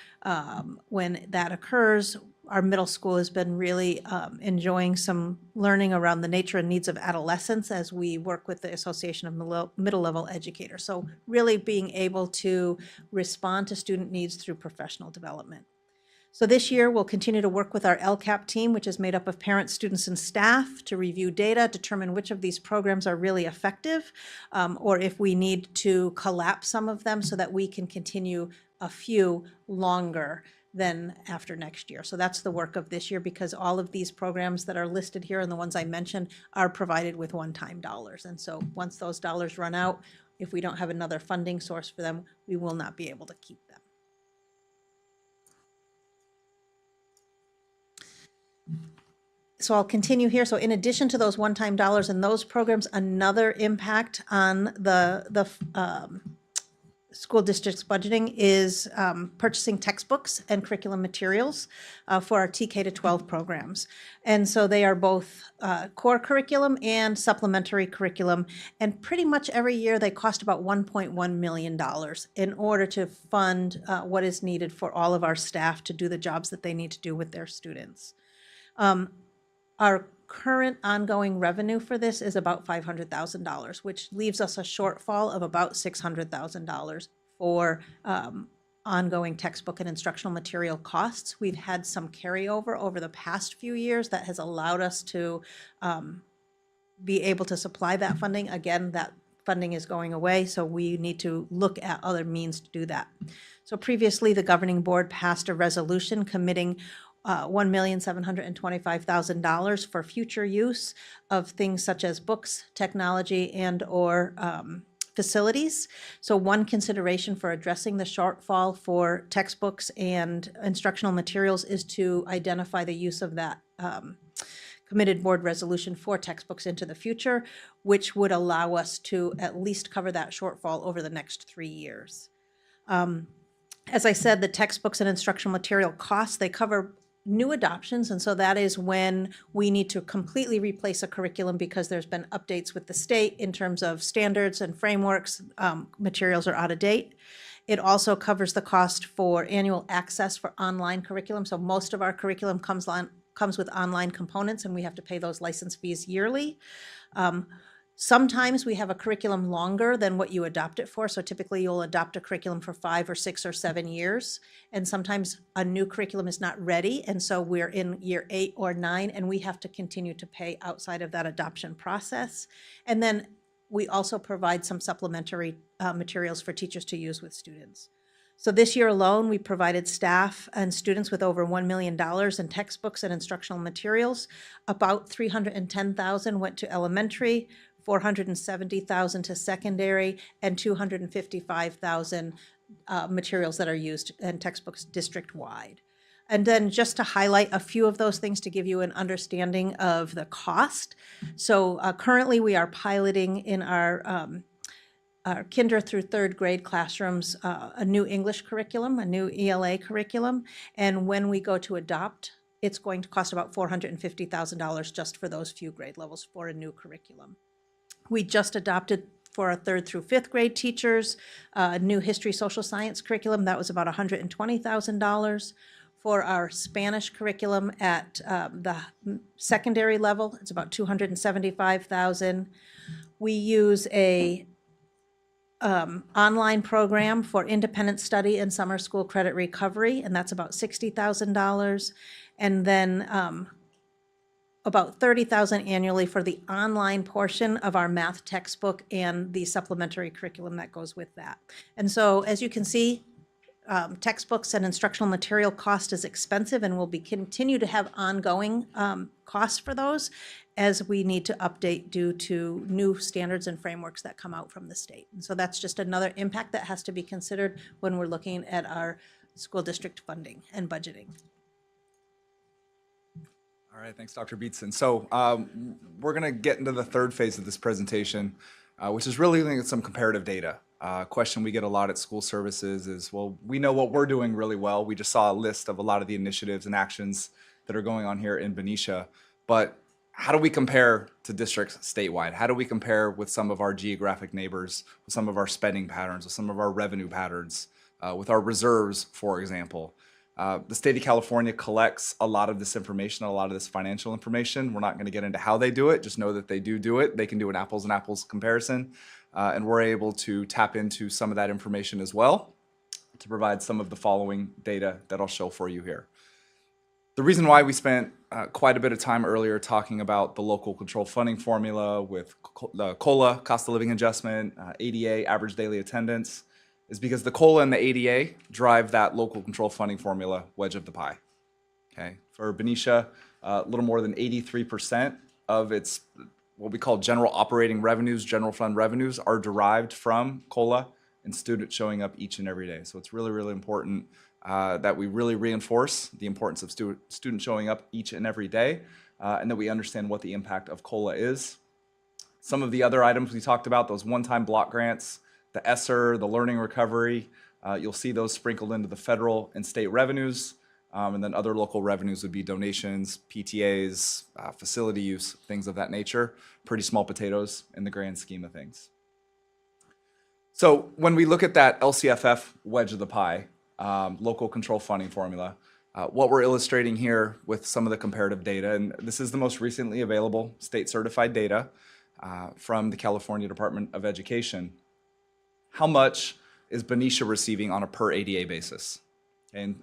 when that occurs? Our middle school has been really enjoying some learning around the nature and needs of adolescents as we work with the Association of Middle Level Educators. So really being able to respond to student needs through professional development. So this year, we'll continue to work with our LCAP team, which is made up of parents, students, and staff, to review data, determine which of these programs are really effective, or if we need to collapse some of them so that we can continue a few longer than after next year. So that's the work of this year, because all of these programs that are listed here and the ones I mentioned are provided with one-time dollars. And so once those dollars run out, if we don't have another funding source for them, we will not be able to keep them. So I'll continue here. So in addition to those one-time dollars and those programs, another impact on the school district's budgeting is purchasing textbooks and curriculum materials for our TK to 12 programs. And so they are both core curriculum and supplementary curriculum. And pretty much every year they cost about $1.1 million in order to fund what is needed for all of our staff to do the jobs that they need to do with their students. Our current ongoing revenue for this is about $500,000, which leaves us a shortfall of about $600,000 for ongoing textbook and instructional material costs. We've had some carryover over the past few years that has allowed us to be able to supply that funding. Again, that funding is going away, so we need to look at other means to do that. So previously, the governing board passed a resolution committing $1,725,000 for future use of things such as books, technology, and/or facilities. So one consideration for addressing the shortfall for textbooks and instructional materials is to identify the use of that committed board resolution for textbooks into the future, which would allow us to at least cover that shortfall over the next 3 years. As I said, the textbooks and instructional material costs, they cover new adoptions, and so that is when we need to completely replace a curriculum because there's been updates with the state in terms of standards and frameworks, materials are out of date. It also covers the cost for annual access for online curriculum, so most of our curriculum comes with online components, and we have to pay those license fees yearly. Sometimes we have a curriculum longer than what you adopt it for. So typically you'll adopt a curriculum for 5 or 6 or 7 years. And sometimes a new curriculum is not ready. And so we're in year 8 or 9 and we have to continue to pay outside of that adoption process. And then we also provide some supplementary materials for teachers to use with students. So this year alone, we provided staff and students with over $1 million in textbooks and instructional materials. About $310,000 went to elementary, $470,000 to secondary, and $255,000 materials that are used in textbooks district-wide. And then just to highlight a few of those things to give you an understanding of the cost. So currently we are piloting in our kinder through 3rd grade classrooms a new English curriculum, a new ELA curriculum. And when we go to adopt, it's going to cost about $450,000 just for those few grade levels for a new curriculum. We just adopted for our 3rd through 5th grade teachers a new history social science curriculum. That was about $120,000. For our Spanish curriculum at the secondary level, it's about $275,000. We use a online program for independent study and summer school credit recovery, and that's about $60,000. And then about $30,000 annually for the online portion of our math textbook and the supplementary curriculum that goes with that. And so, as you can see, textbooks and instructional material cost is expensive and will continue to have ongoing costs for those as we need to update due to new standards and frameworks that come out from the state. And so that's just another impact that has to be considered when we're looking at our school district funding and budgeting. All right, thanks, Dr. Beatson. So we're going to get into the 3rd phase of this presentation, which is really looking at some comparative data. Question we get a lot at school services is, well, we know what we're doing really well. We just saw a list of a lot of the initiatives and actions that are going on here in Benicia. But how do we compare to districts statewide? How do we compare with some of our geographic neighbors, with some of our spending patterns, with some of our revenue patterns, with our reserves, for example? The state of California collects a lot of this information, a lot of this financial information. We're not going to get into how they do it. Just know that they do it. They can do an apples and apples comparison. And we're able to tap into some of that information as well to provide some of the following data that I'll show for you here. The reason why we spent quite a bit of time earlier talking about the local control funding formula with the COLA, cost of living adjustment, ADA, average daily attendance, is because the COLA and the ADA drive that local control funding formula wedge of the pie. Okay, for Benicia, a little more than 83% of its what we call general operating revenues, general fund revenues, are derived from COLA and students showing up each and every day. So it's really, really important that we really reinforce the importance of students showing up each and every day, and that we understand what the impact of COLA is. Some of the other items we talked about, those one-time block grants, the ESSER, the learning recovery. You'll see those sprinkled into the federal and state revenues. And then other local revenues would be donations, PTAs, facility use, things of that nature. Pretty small potatoes in the grand scheme of things. So when we look at that LCFF wedge of the pie, local control funding formula, what we're illustrating here with some of the comparative data, and this is the most recently available state certified data from the California Department of Education. How much is Benicia receiving on a per ADA basis? And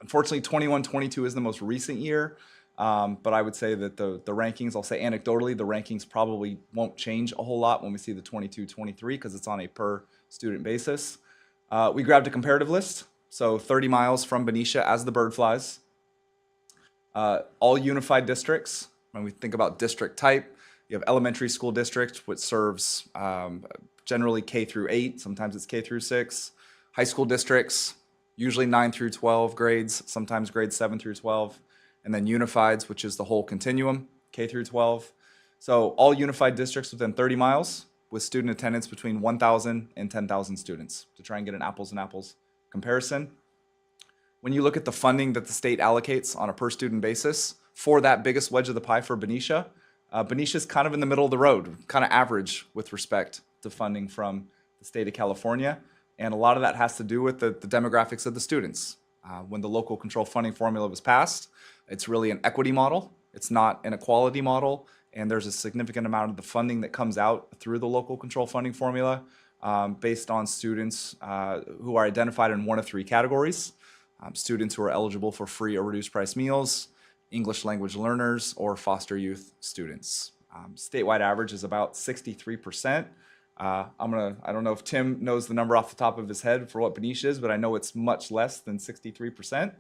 unfortunately, 21-22 is the most recent year, but I would say that the rankings, I'll say anecdotally, the rankings probably won't change a whole lot when we see the 22-23 because it's on a per student basis. We grabbed a comparative list, so 30 miles from Benicia as the bird flies. All unified districts, when we think about district type, you have elementary school district, which serves generally K through 8, sometimes it's K through 6. High school districts, usually 9 through 12 grades, sometimes grades 7 through 12. And then unifieds, which is the whole continuum, K through 12. So all unified districts within 30 miles with student attendance between 1,000 and 10,000 students to try and get an apples and apples comparison. When you look at the funding that the state allocates on a per student basis for that biggest wedge of the pie for Benicia, Benicia's kind of in the middle of the road, kind of average with respect to funding from the state of California. And a lot of that has to do with the demographics of the students. When the local control funding formula was passed, it's really an equity model. It's not an equality model. And there's a significant amount of the funding that comes out through the local control funding formula based on students who are identified in one of 3 categories. Students who are eligible for free or reduced price meals, English language learners, or foster youth students. Statewide average is about 63%. I don't know if Tim knows the number off the top of his head for what Benicia is, but I know it's much less than 63%,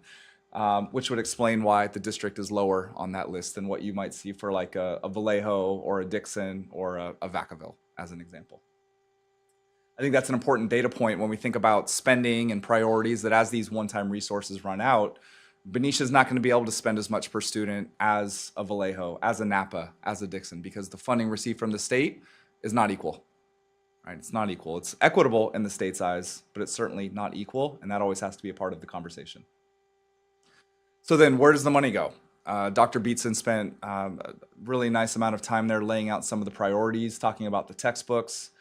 which would explain why the district is lower on that list than what you might see for like a Vallejo or a Dixon or a Vacaville, as an example. I think that's an important data point when we think about spending and priorities, that as these one-time resources run out, Benicia is not going to be able to spend as much per student as a Vallejo, as a Napa, as a Dixon, because the funding received from the state is not equal. Right? It's not equal. It's equitable in the state's eyes, but it's certainly not equal, and that always has to be a part of the conversation. So then where does the money go? Dr. Beatson spent a really nice amount of time there laying out some of the priorities, talking about the textbooks.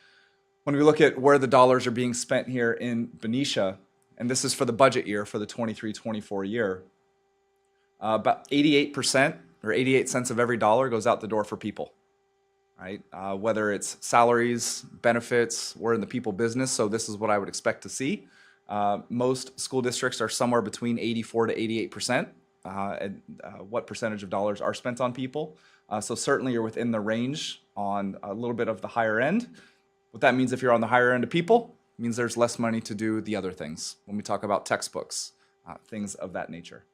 When we look at where the dollars are being spent here in Benicia, and this is for the budget year, for the 23-24 year, about 88% or 88 cents of every dollar goes out the door for people. Right? Whether it's salaries, benefits, we're in the people business, so this is what I would expect to see. Most school districts are somewhere between 84 to 88%, and what percentage of dollars are spent on people. So certainly you're within the range on a little bit of the higher end. What that means if you're on the higher end of people, means there's less money to do the other things when we talk about textbooks, things of that nature.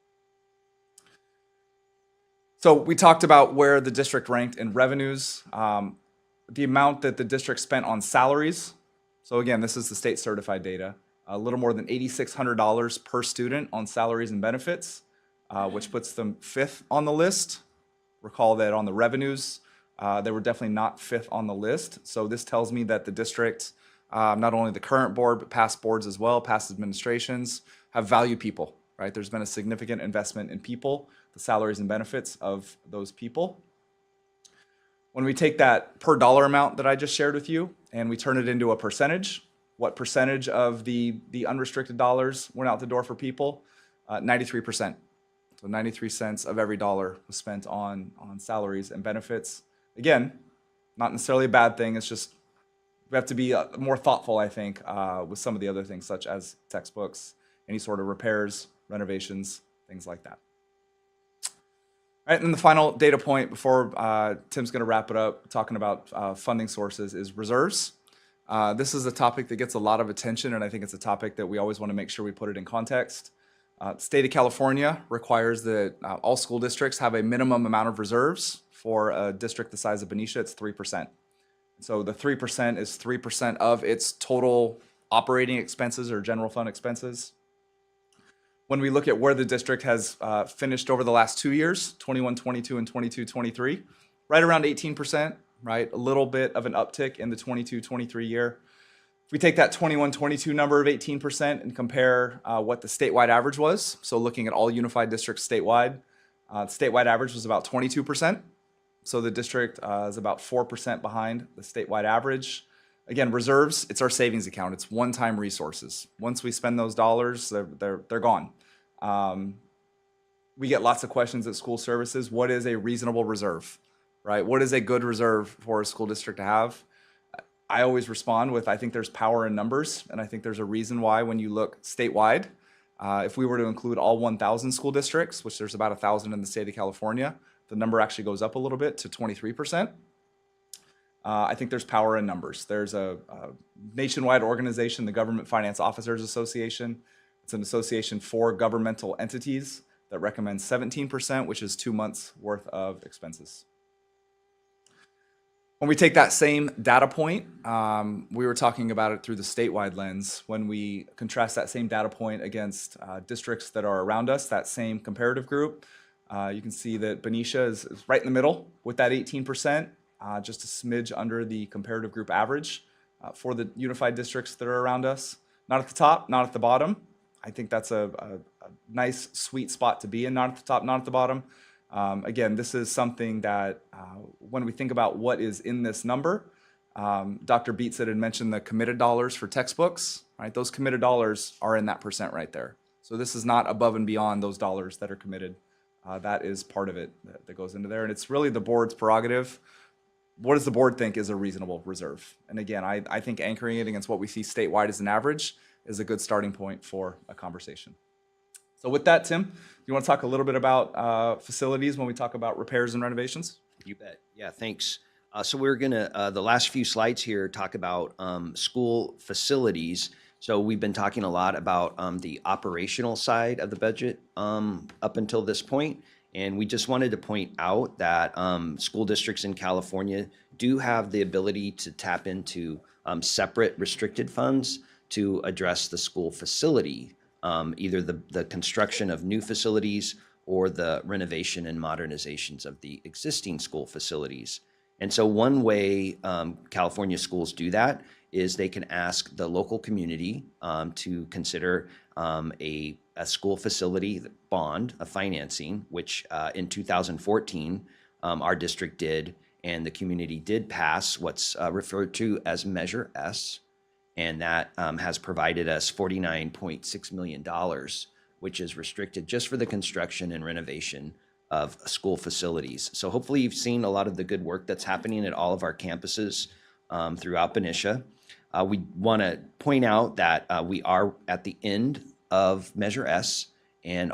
So we talked about where the district ranked in revenues, the amount that the district spent on salaries. So again, this is the state certified data, a little more than $8,600 per student on salaries and benefits, which puts them 5th on the list. Recall that on the revenues, they were definitely not 5th on the list. So this tells me that the district, not only the current board, but past boards as well, past administrations, have valued people. Right? There's been a significant investment in people, the salaries and benefits of those people. When we take that per dollar amount that I just shared with you and we turn it into a percentage, what percentage of the unrestricted dollars went out the door for people? 93%. So 93 cents of every dollar was spent on salaries and benefits. Again, not necessarily a bad thing. It's just we have to be more thoughtful, I think, with some of the other things such as textbooks, any sort of repairs, renovations, things like that. All right, and then the final data point before Tim's going to wrap it up talking about funding sources is reserves. This is a topic that gets a lot of attention, and I think it's a topic that we always want to make sure we put it in context. The state of California requires that all school districts have a minimum amount of reserves. For a district the size of Benicia, it's 3%. So the 3% is 3% of its total operating expenses or general fund expenses. When we look at where the district has finished over the last 2 years, 21-22 and 22-23, right around 18%, right? A little bit of an uptick in the 22-23 year. If we take that 21-22 number of 18% and compare what the statewide average was, so looking at all unified districts statewide, the statewide average was about 22%. So the district is about 4% behind the statewide average. Again, reserves, it's our savings account. It's one-time resources. Once we spend those dollars, they're gone. We get lots of questions at school services. What is a reasonable reserve, right? What is a good reserve for a school district to have? I always respond with, I think there's power in numbers, and I think there's a reason why when you look statewide, if we were to include all 1,000 school districts, which there's about 1,000 in the state of California, the number actually goes up a little bit to 23%. I think there's power in numbers. There's a nationwide organization, the Government Finance Officers Association. It's an association for governmental entities that recommends 17%, which is 2 months worth of expenses. When we take that same data point, we were talking about it through the statewide lens. When we contrast that same data point against districts that are around us, that same comparative group, you can see that Benicia is right in the middle with that 18%, just a smidge under the comparative group average for the unified districts that are around us. Not at the top, not at the bottom. I think that's a nice, sweet spot to be in, not at the top, not at the bottom. Again, this is something that when we think about what is in this number, Dr. Beats had mentioned the committed dollars for textbooks, right? Those committed dollars are in that percent right there. So this is not above and beyond those dollars that are committed. That is part of it that goes into there. And it's really the board's prerogative. What does the board think is a reasonable reserve? And again, I think anchoring it against what we see statewide as an average is a good starting point for a conversation. So with that, Tim, do you want to talk a little bit about facilities when we talk about repairs and renovations? You bet. Yeah, thanks. So we're going to, the last few slides here, talk about school facilities. So we've been talking a lot about the operational side of the budget up until this point. And we just wanted to point out that school districts in California do have the ability to tap into separate restricted funds to address the school facility, either the construction of new facilities or the renovation and modernizations of the existing school facilities. And so one way California schools do that is they can ask the local community to consider a school facility bond, a financing, which in 2014 our district did, and the community did pass what's referred to as Measure S, and that has provided us $49.6 million, which is restricted just for the construction and renovation of school facilities. So hopefully you've seen a lot of the good work that's happening at all of our campuses throughout Benicia. We want to point out that we are at the end of Measure S, and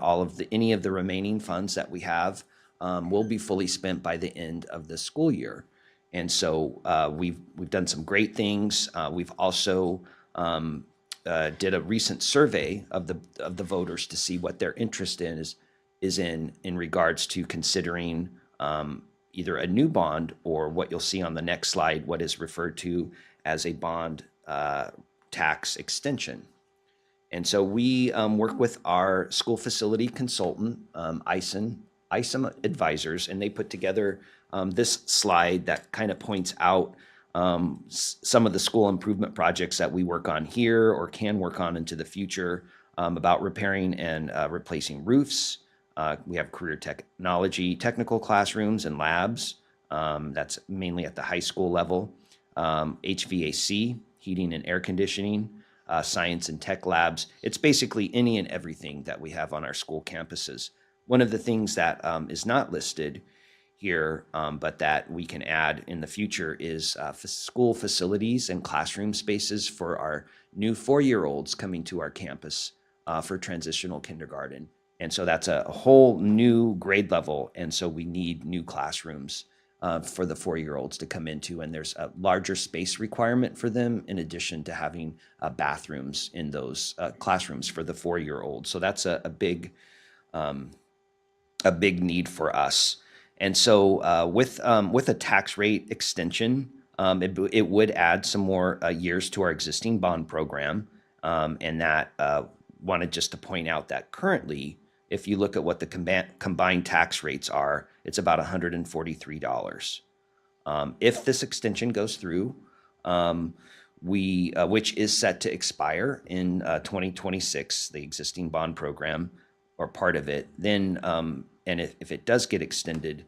any of the remaining funds that we have will be fully spent by the end of the school year. And so we've done some great things. We've also did a recent survey of the voters to see what their interest is in regards to considering either a new bond or what you'll see on the next slide, what is referred to as a bond tax extension. And so we work with our school facility consultant, ISOM Advisors, and they put together this slide that kind of points out some of the school improvement projects that we work on here or can work on into the future about repairing and replacing roofs. We have career technology, technical classrooms and labs. That's mainly at the high school level. HVAC, heating and air conditioning, science and tech labs. It's basically any and everything that we have on our school campuses. One of the things that is not listed here, but that we can add in the future is school facilities and classroom spaces for our new 4-year-olds coming to our campus for transitional kindergarten. And so that's a whole new grade level. And so we need new classrooms for the 4-year-olds to come into. And there's a larger space requirement for them in addition to having bathrooms in those classrooms for the 4-year-olds. So that's a big need for us. And so with a tax rate extension, it would add some more years to our existing bond program. And that wanted just to point out that currently, if you look at what the combined tax rates are, it's about $143. If this extension goes through, which is set to expire in 2026, the existing bond program or part of it. Then, and if it does get extended,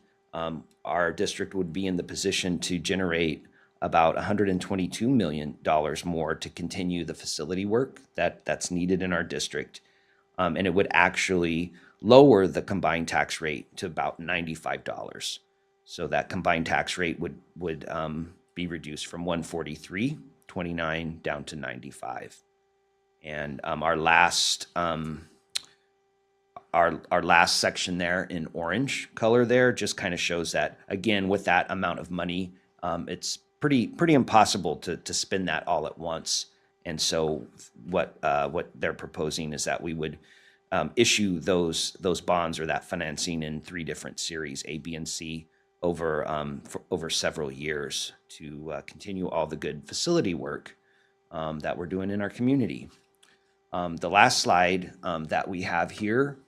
our district would be in the position to generate about $122 million more to continue the facility work that's needed in our district. And it would actually lower the combined tax rate to about $95. So that combined tax rate would be reduced from 143.29 down to 95. And our last section there in orange color there just kind of shows that, again, with that amount of money, it's pretty impossible to spend that all at once. And so what they're proposing is that we would issue those bonds or that financing in 3 different series, A, B, and C, over several years to continue all the good facility work that we're doing in our community. The last slide that we have here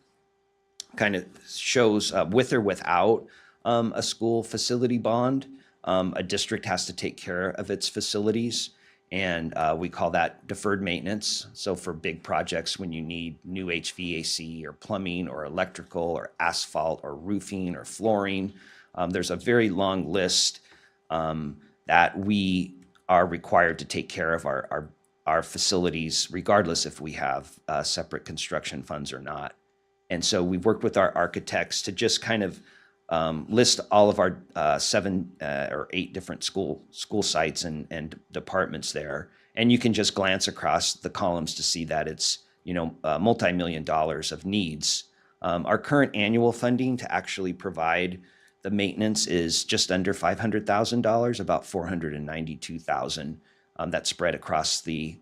kind of shows with or without a school facility bond, a district has to take care of its facilities, and we call that deferred maintenance. So for big projects, when you need new HVAC or plumbing or electrical or asphalt or roofing or flooring, there's a very long list that we are required to take care of our facilities, regardless if we have separate construction funds or not. And so we've worked with our architects to just kind of list all of our 7 or 8 different school sites and departments there. And you can just glance across the columns to see that it's, multi-million dollars of needs. Our current annual funding to actually provide the maintenance is just under $500,000, about $492,000. That's spread across the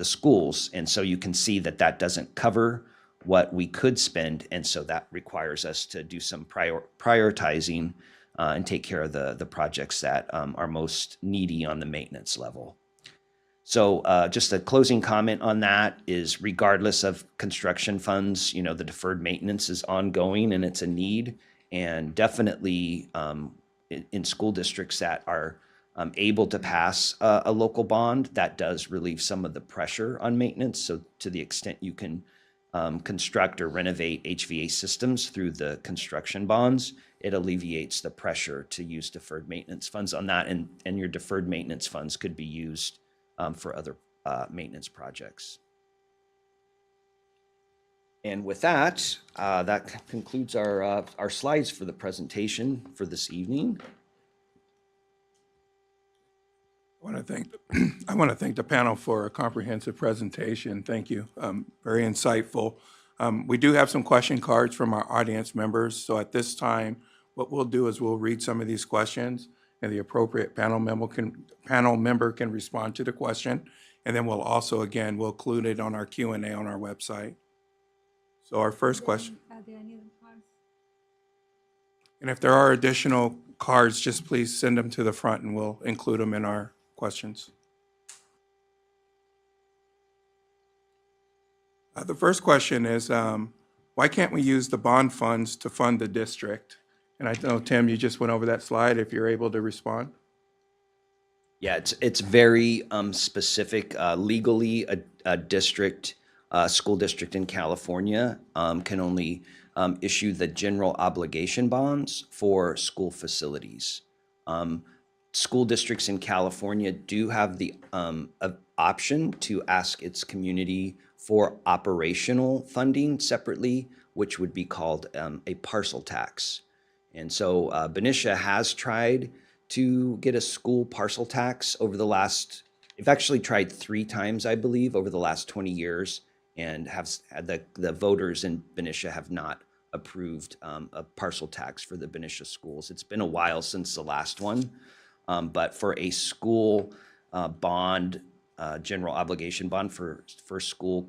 schools. And so you can see that doesn't cover what we could spend. And so that requires us to do some prioritizing and take care of the projects that are most needy on the maintenance level. So just a closing comment on that is, regardless of construction funds, the deferred maintenance is ongoing and it's a need. And definitely in school districts that are able to pass a local bond, that does relieve some of the pressure on maintenance. So to the extent you can construct or renovate HVAC systems through the construction bonds, it alleviates the pressure to use deferred maintenance funds on that. And your deferred maintenance funds could be used for other maintenance projects. And with that, that concludes our slides for the presentation for this evening. I want to thank the panel for a comprehensive presentation. Thank you. Very insightful. We do have some question cards from our audience members. So at this time, what we'll do is we'll read some of these questions, and the appropriate panel member can respond to the question. And then we'll also, again, we'll include it on our Q&A on our website. So our first question. And if there are additional cards, just please send them to the front and we'll include them in our questions. The first question is, why can't we use the bond funds to fund the district? And I know, Tim, you just went over that slide, if you're able to respond. Yeah, it's very specific. Legally, a district, school district in California can only issue the general obligation bonds for school facilities. School districts in California do have the option to ask its community for operational funding separately, which would be called a parcel tax. And so Benicia has tried to get a school parcel tax over the last, they've actually tried 3 times, I believe, over the last 20 years, and have had the voters in Benicia have not approved a parcel tax for the Benicia schools. It's been a while since the last one, but for a school bond, general obligation bond for school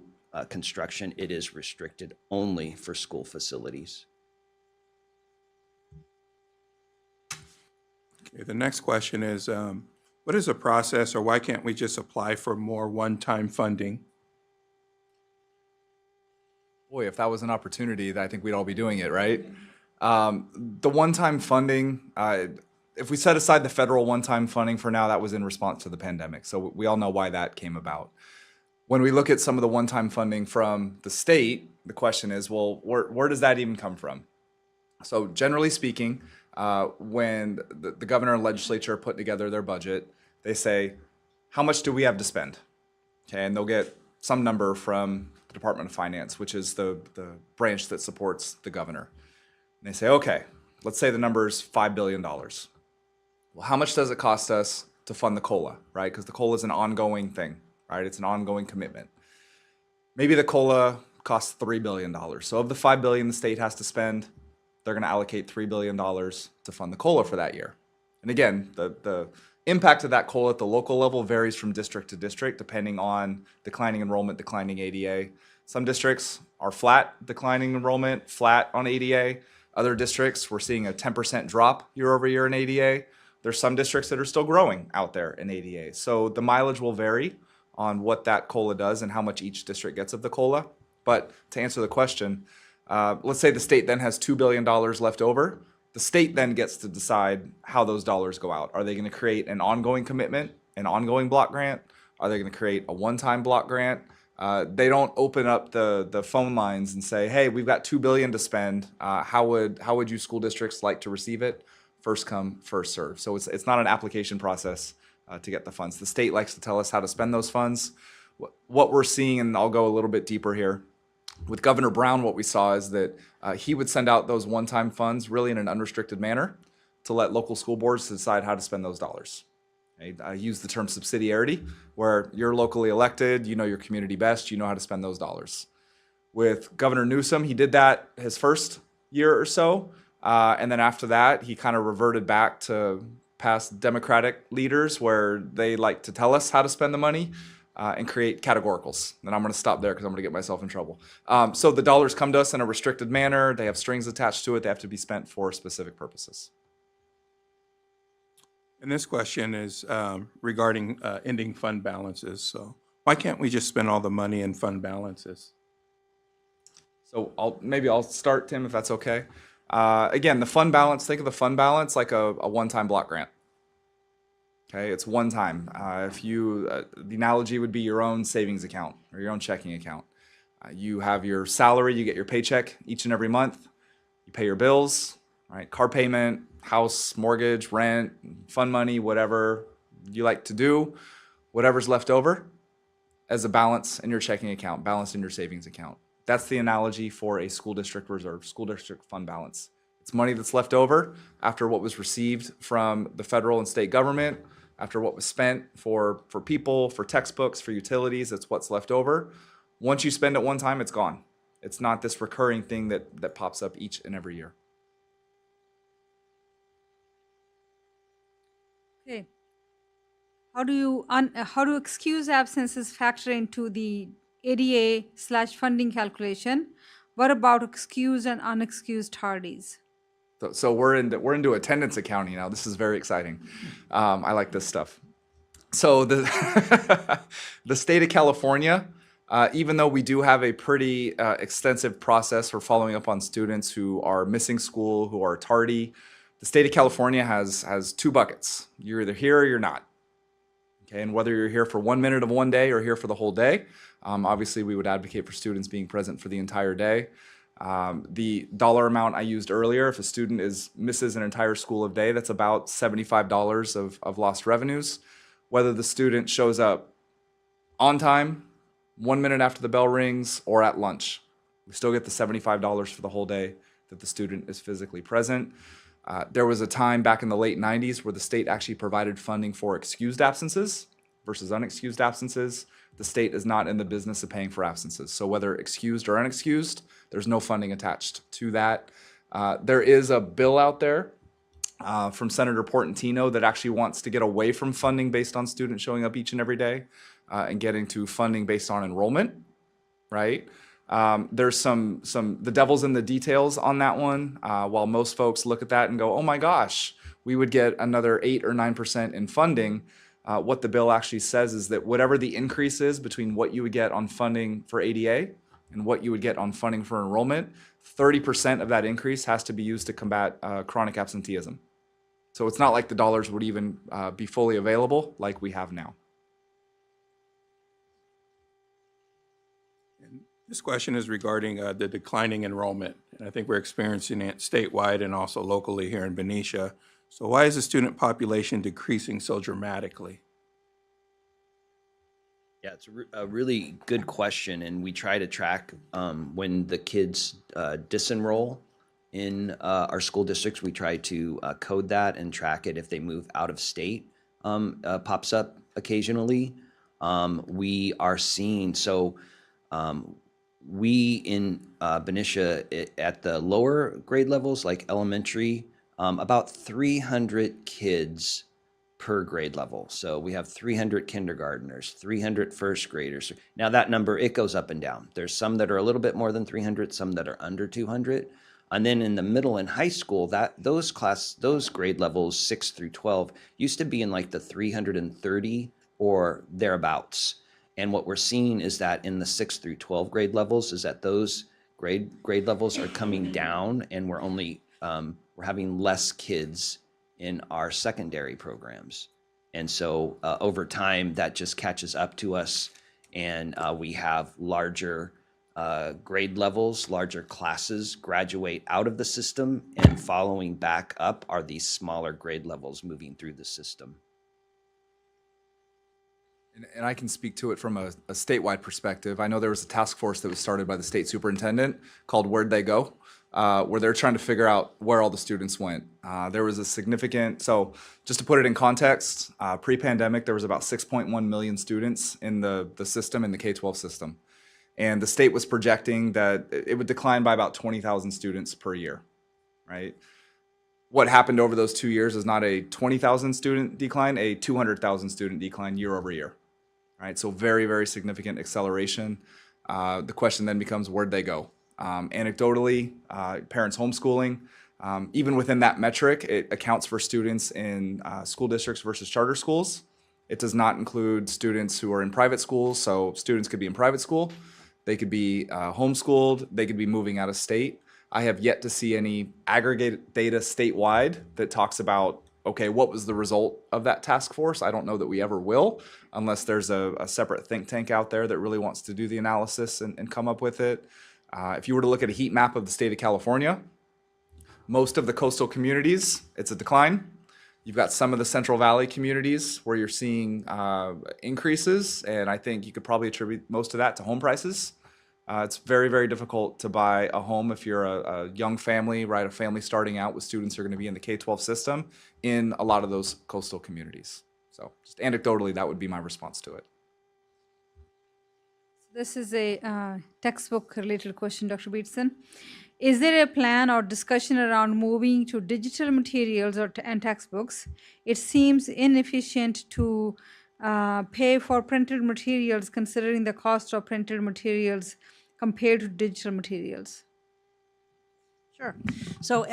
construction, it is restricted only for school facilities. Okay, the next question is, what is the process, or why can't we just apply for more one-time funding? Boy, if that was an opportunity, I think we'd all be doing it, right? The one-time funding, if we set aside the federal one-time funding for now, that was in response to the pandemic. So we all know why that came about. When we look at some of the one-time funding from the state, the question is, well, where does that even come from? So generally speaking, when the governor and legislature put together their budget, they say, how much do we have to spend? Okay, and they'll get some number from the Department of Finance, which is the branch that supports the governor. And they say, okay, let's say the number is $5 billion. Well, how much does it cost us to fund the COLA, right? Because the COLA is an ongoing thing, right? It's an ongoing commitment. Maybe the COLA costs $3 billion. So of the $5 billion the state has to spend, they're going to allocate $3 billion to fund the COLA for that year. And again, the impact of that COLA at the local level varies from district to district, depending on declining enrollment, declining ADA. Some districts are flat, declining enrollment, flat on ADA. Other districts, we're seeing a 10% drop year over year in ADA. There's some districts that are still growing out there in ADA. So the mileage will vary on what that COLA does and how much each district gets of the COLA. But to answer the question, let's say the state then has $2 billion left over. The state then gets to decide how those dollars go out. Are they going to create an ongoing commitment, an ongoing block grant? Are they going to create a one-time block grant? They don't open up the phone lines and say, hey, we've got $2 billion to spend. How would you school districts like to receive it? First come, first serve. So it's not an application process to get the funds. The state likes to tell us how to spend those funds. What we're seeing, and I'll go a little bit deeper here, with Governor Brown, what we saw is that he would send out those one-time funds really in an unrestricted manner to let local school boards decide how to spend those dollars. I use the term subsidiarity, where you're locally elected, you know your community best, you know how to spend those dollars. With Governor Newsom, he did that his first year or so, and then after that, he kind of reverted back to past Democratic leaders where they like to tell us how to spend the money and create categoricals. And I'm going to stop there because I'm going to get myself in trouble. So the dollars come to us in a restricted manner. They have strings attached to it. They have to be spent for specific purposes. And this question is regarding ending fund balances. So why can't we just spend all the money in fund balances? So maybe I'll start, Tim, if that's okay. Again, the fund balance, think of the fund balance like a one-time block grant. Okay, it's one time. The analogy would be your own savings account or your own checking account. You have your salary, you get your paycheck each and every month. You pay your bills, right? Car payment, house, mortgage, rent, fund money, whatever you like to do, whatever's left over as a balance in your checking account, balance in your savings account. That's the analogy for a school district reserve, school district fund balance. It's money that's left over after what was received from the federal and state government, after what was spent for people, for textbooks, for utilities. It's what's left over. Once you spend it one time, it's gone. It's not this recurring thing that pops up each and every year. Okay. How do excused absences factor into the ADA/funding calculation? What about excused and unexcused tardies? So we're into attendance accounting now. This is very exciting. I like this stuff. So the state of California, even though we do have a pretty extensive process for following up on students who are missing school, who are tardy, the state of California has two buckets. You're either here or you're not. Okay, and whether you're here for 1 minute of one day or here for the whole day, obviously we would advocate for students being present for the entire day. The dollar amount I used earlier, if a student misses an entire school of day, that's about $75 of lost revenues. Whether the student shows up on time, 1 minute after the bell rings, or at lunch, we still get the $75 for the whole day that the student is physically present. There was a time back in the late 90s where the state actually provided funding for excused absences versus unexcused absences. The state is not in the business of paying for absences. So whether excused or unexcused, there's no funding attached to that. There is a bill out there from Senator Portantino that actually wants to get away from funding based on students showing up each and every day and getting to funding based on enrollment, right? There's the devil's in the details on that one. While most folks look at that and go, oh my gosh, we would get another 8 or 9% in funding. What the bill actually says is that whatever the increase is between what you would get on funding for ADA and what you would get on funding for enrollment, 30% of that increase has to be used to combat chronic absenteeism. So it's not like the dollars would even be fully available like we have now. This question is regarding the declining enrollment, and I think we're experiencing it statewide and also locally here in Benicia. So why is the student population decreasing so dramatically? Yeah, it's a really good question, and we try to track when the kids disenroll in our school districts. We try to code that and track it if they move out of state. Pops up occasionally. We are seeing we in Benicia at the lower grade levels, like elementary, about 300 kids per grade level. So we have 300 kindergartners, 300 first graders. Now that number, it goes up and down. There's some that are a little bit more than 300, some that are under 200. And then in the middle and high school, those grade levels, 6 through 12, used to be in like the 330 or thereabouts. And what we're seeing is that in the 6 through 12 grade levels is that those grade levels are coming down, and we're only we're having less kids in our secondary programs. And so over time, that just catches up to us, and we have larger grade levels, larger classes graduate out of the system, and following back up are these smaller grade levels moving through the system. And I can speak to it from a statewide perspective. I know there was a task force that was started by the state superintendent called Where'd They Go? Where they're trying to figure out where all the students went. There was a significant, so just to put it in context, pre-pandemic, there was about 6.1 million students in the system, in the K-12 system. And the state was projecting that it would decline by about 20,000 students per year, right? What happened over those 2 years is not a 20,000 student decline, a 200,000 student decline year over year, right? So very, very significant acceleration. The question then becomes, where'd they go? Anecdotally, parents homeschooling, even within that metric, it accounts for students in school districts versus charter schools. It does not include students who are in private schools. So students could be in private school, they could be homeschooled, they could be moving out of state. I have yet to see any aggregate data statewide that talks about, okay, what was the result of that task force? I don't know that we ever will, unless there's a separate think tank out there that really wants to do the analysis and come up with it. If you were to look at a heat map of the state of California, most of the coastal communities, it's a decline. You've got some of the Central Valley communities where you're seeing increases, and I think you could probably attribute most of that to home prices. It's very, very difficult to buy a home if you're a young family, right? A family starting out with students who are going to be in the K-12 system in a lot of those coastal communities. So just anecdotally, that would be my response to it. This is a textbook related question, Dr. Beatson. Is there a plan or discussion around moving to digital materials and textbooks? It seems inefficient to pay for printed materials considering the cost of printed materials compared to digital materials. Sure. So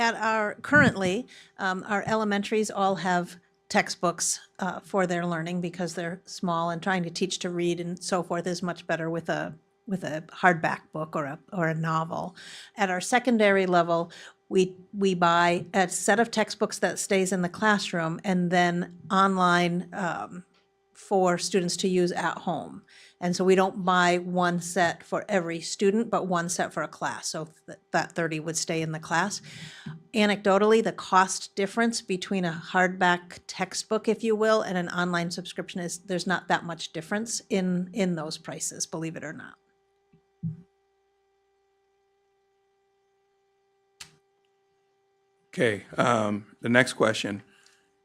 currently, our elementaries all have textbooks for their learning because they're small, and trying to teach to read and so forth is much better with a hardback book or a novel. At our secondary level, we buy a set of textbooks that stays in the classroom and then online for students to use at home. And so we don't buy one set for every student, but one set for a class. So that 30 would stay in the class. Anecdotally, the cost difference between a hardback textbook, if you will, and an online subscription is there's not that much difference in those prices, believe it or not. Okay, the next question.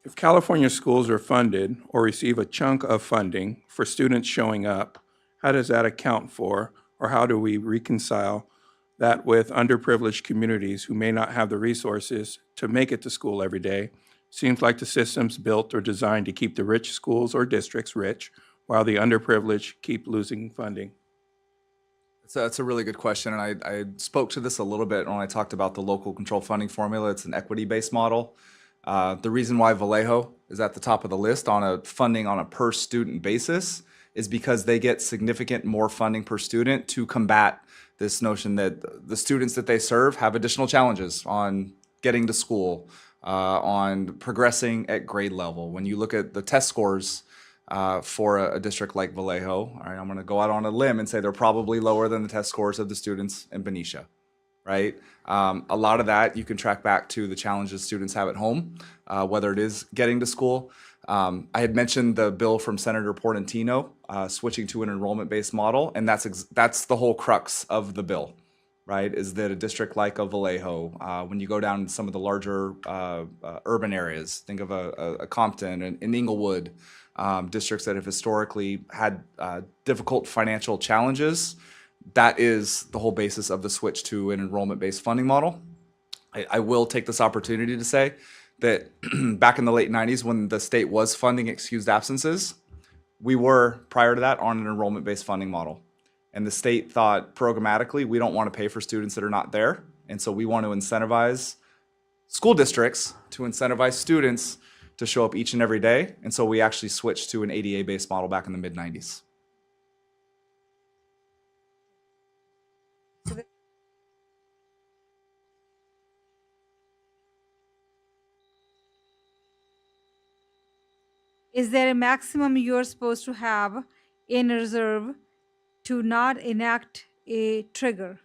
If California schools are funded or receive a chunk of funding for students showing up, how does that account for, or how do we reconcile that with underprivileged communities who may not have the resources to make it to school every day? Seems like the system's built or designed to keep the rich schools or districts rich, while the underprivileged keep losing funding. That's a really good question, and I spoke to this a little bit when I talked about the local control funding formula. It's an equity-based model. The reason why Vallejo is at the top of the list on a funding on a per student basis is because they get significant more funding per student to combat this notion that the students that they serve have additional challenges on getting to school, on progressing at grade level. When you look at the test scores for a district like Vallejo, all right, I'm going to go out on a limb and say they're probably lower than the test scores of the students in Benicia, right? A lot of that you can track back to the challenges students have at home, whether it is getting to school. I had mentioned the bill from Senator Portantino switching to an enrollment-based model, and that's the whole crux of the bill, right? Is that a district like a Vallejo, when you go down to some of the larger urban areas, think of a Compton and an Inglewood, districts that have historically had difficult financial challenges, that is the whole basis of the switch to an enrollment-based funding model. I will take this opportunity to say that back in the late 90s, when the state was funding excused absences, we were, prior to that, on an enrollment-based funding model. And the state thought programmatically, we don't want to pay for students that are not there. And so we want to incentivize school districts to incentivize students to show up each and every day. And so we actually switched to an ADA-based model back in the mid-90s. Is there a maximum you're supposed to have in reserve to not enact a trigger?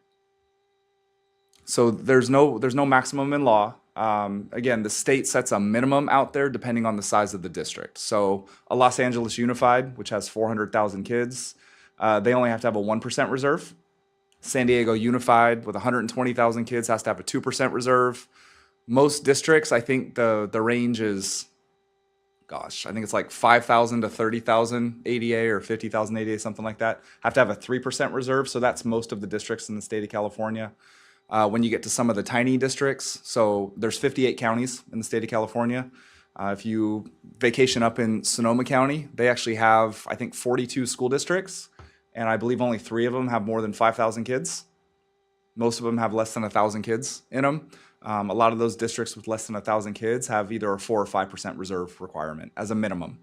So there's no maximum in law. Again, the state sets a minimum out there depending on the size of the district. So a Los Angeles Unified, which has 400,000 kids, they only have to have a 1% reserve. San Diego Unified with 120,000 kids has to have a 2% reserve. Most districts, I think the range is, gosh, I think it's like 5,000 to 30,000 ADA or 50,000 ADA, something like that, have to have a 3% reserve. So that's most of the districts in the state of California. When you get to some of the tiny districts, so there's 58 counties in the state of California. If you vacation up in Sonoma County, they actually have, I think, 42 school districts, and I believe only 3 of them have more than 5,000 kids. Most of them have less than 1,000 kids in them. A lot of those districts with less than 1,000 kids have either a 4 or 5% reserve requirement as a minimum.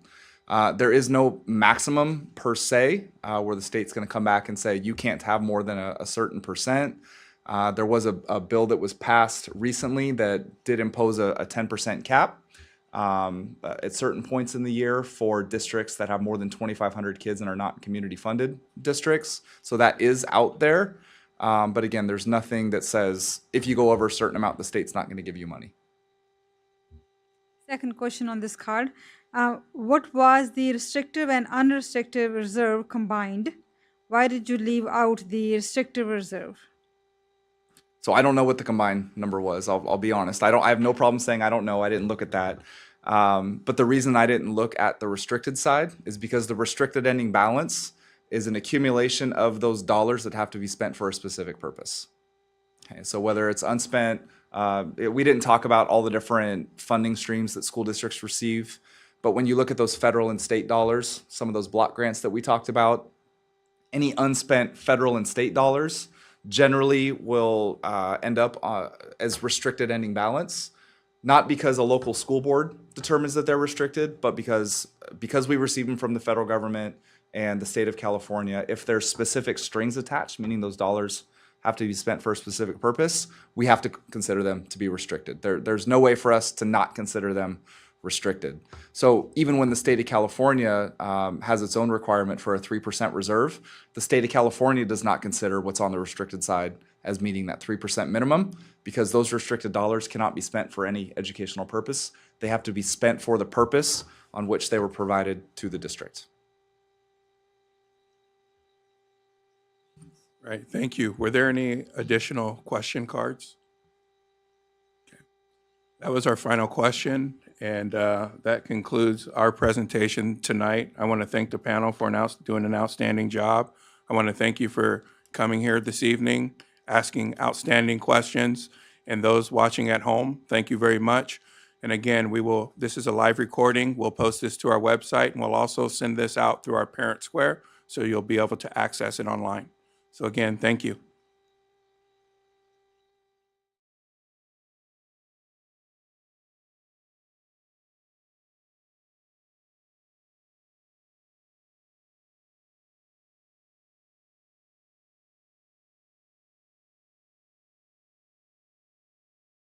There is no maximum per se, where the state's going to come back and say you can't have more than a certain percent. There was a bill that was passed recently that did impose a 10% cap at certain points in the year for districts that have more than 2,500 kids and are not community funded districts. So that is out there. But again, there's nothing that says if you go over a certain amount, the state's not going to give you money. Second question on this card. What was the restrictive and unrestricted reserve combined? Why did you leave out the restrictive reserve? So I don't know what the combined number was. I'll be honest. I have no problem saying I don't know. I didn't look at that. But the reason I didn't look at the restricted side is because the restricted ending balance is an accumulation of those dollars that have to be spent for a specific purpose. Okay, so whether it's unspent, we didn't talk about all the different funding streams that school districts receive, but when you look at those federal and state dollars, some of those block grants that we talked about, any unspent federal and state dollars generally will end up as restricted ending balance, not because a local school board determines that they're restricted, but because we receive them from the federal government and the state of California. If there's specific strings attached, meaning those dollars have to be spent for a specific purpose, we have to consider them to be restricted. There's no way for us to not consider them restricted. So even when the state of California has its own requirement for a 3% reserve, the state of California does not consider what's on the restricted side as meeting that 3% minimum, because those restricted dollars cannot be spent for any educational purpose. They have to be spent for the purpose on which they were provided to the district. Right, thank you. Were there any additional question cards? Okay. That was our final question, and that concludes our presentation tonight. I want to thank the panel for doing an outstanding job. I want to thank you for coming here this evening, asking outstanding questions, and those watching at home, thank you very much. And again, this is a live recording. We'll post this to our website, and we'll also send this out through our Parent Square, so you'll be able to access it online. So again, thank you.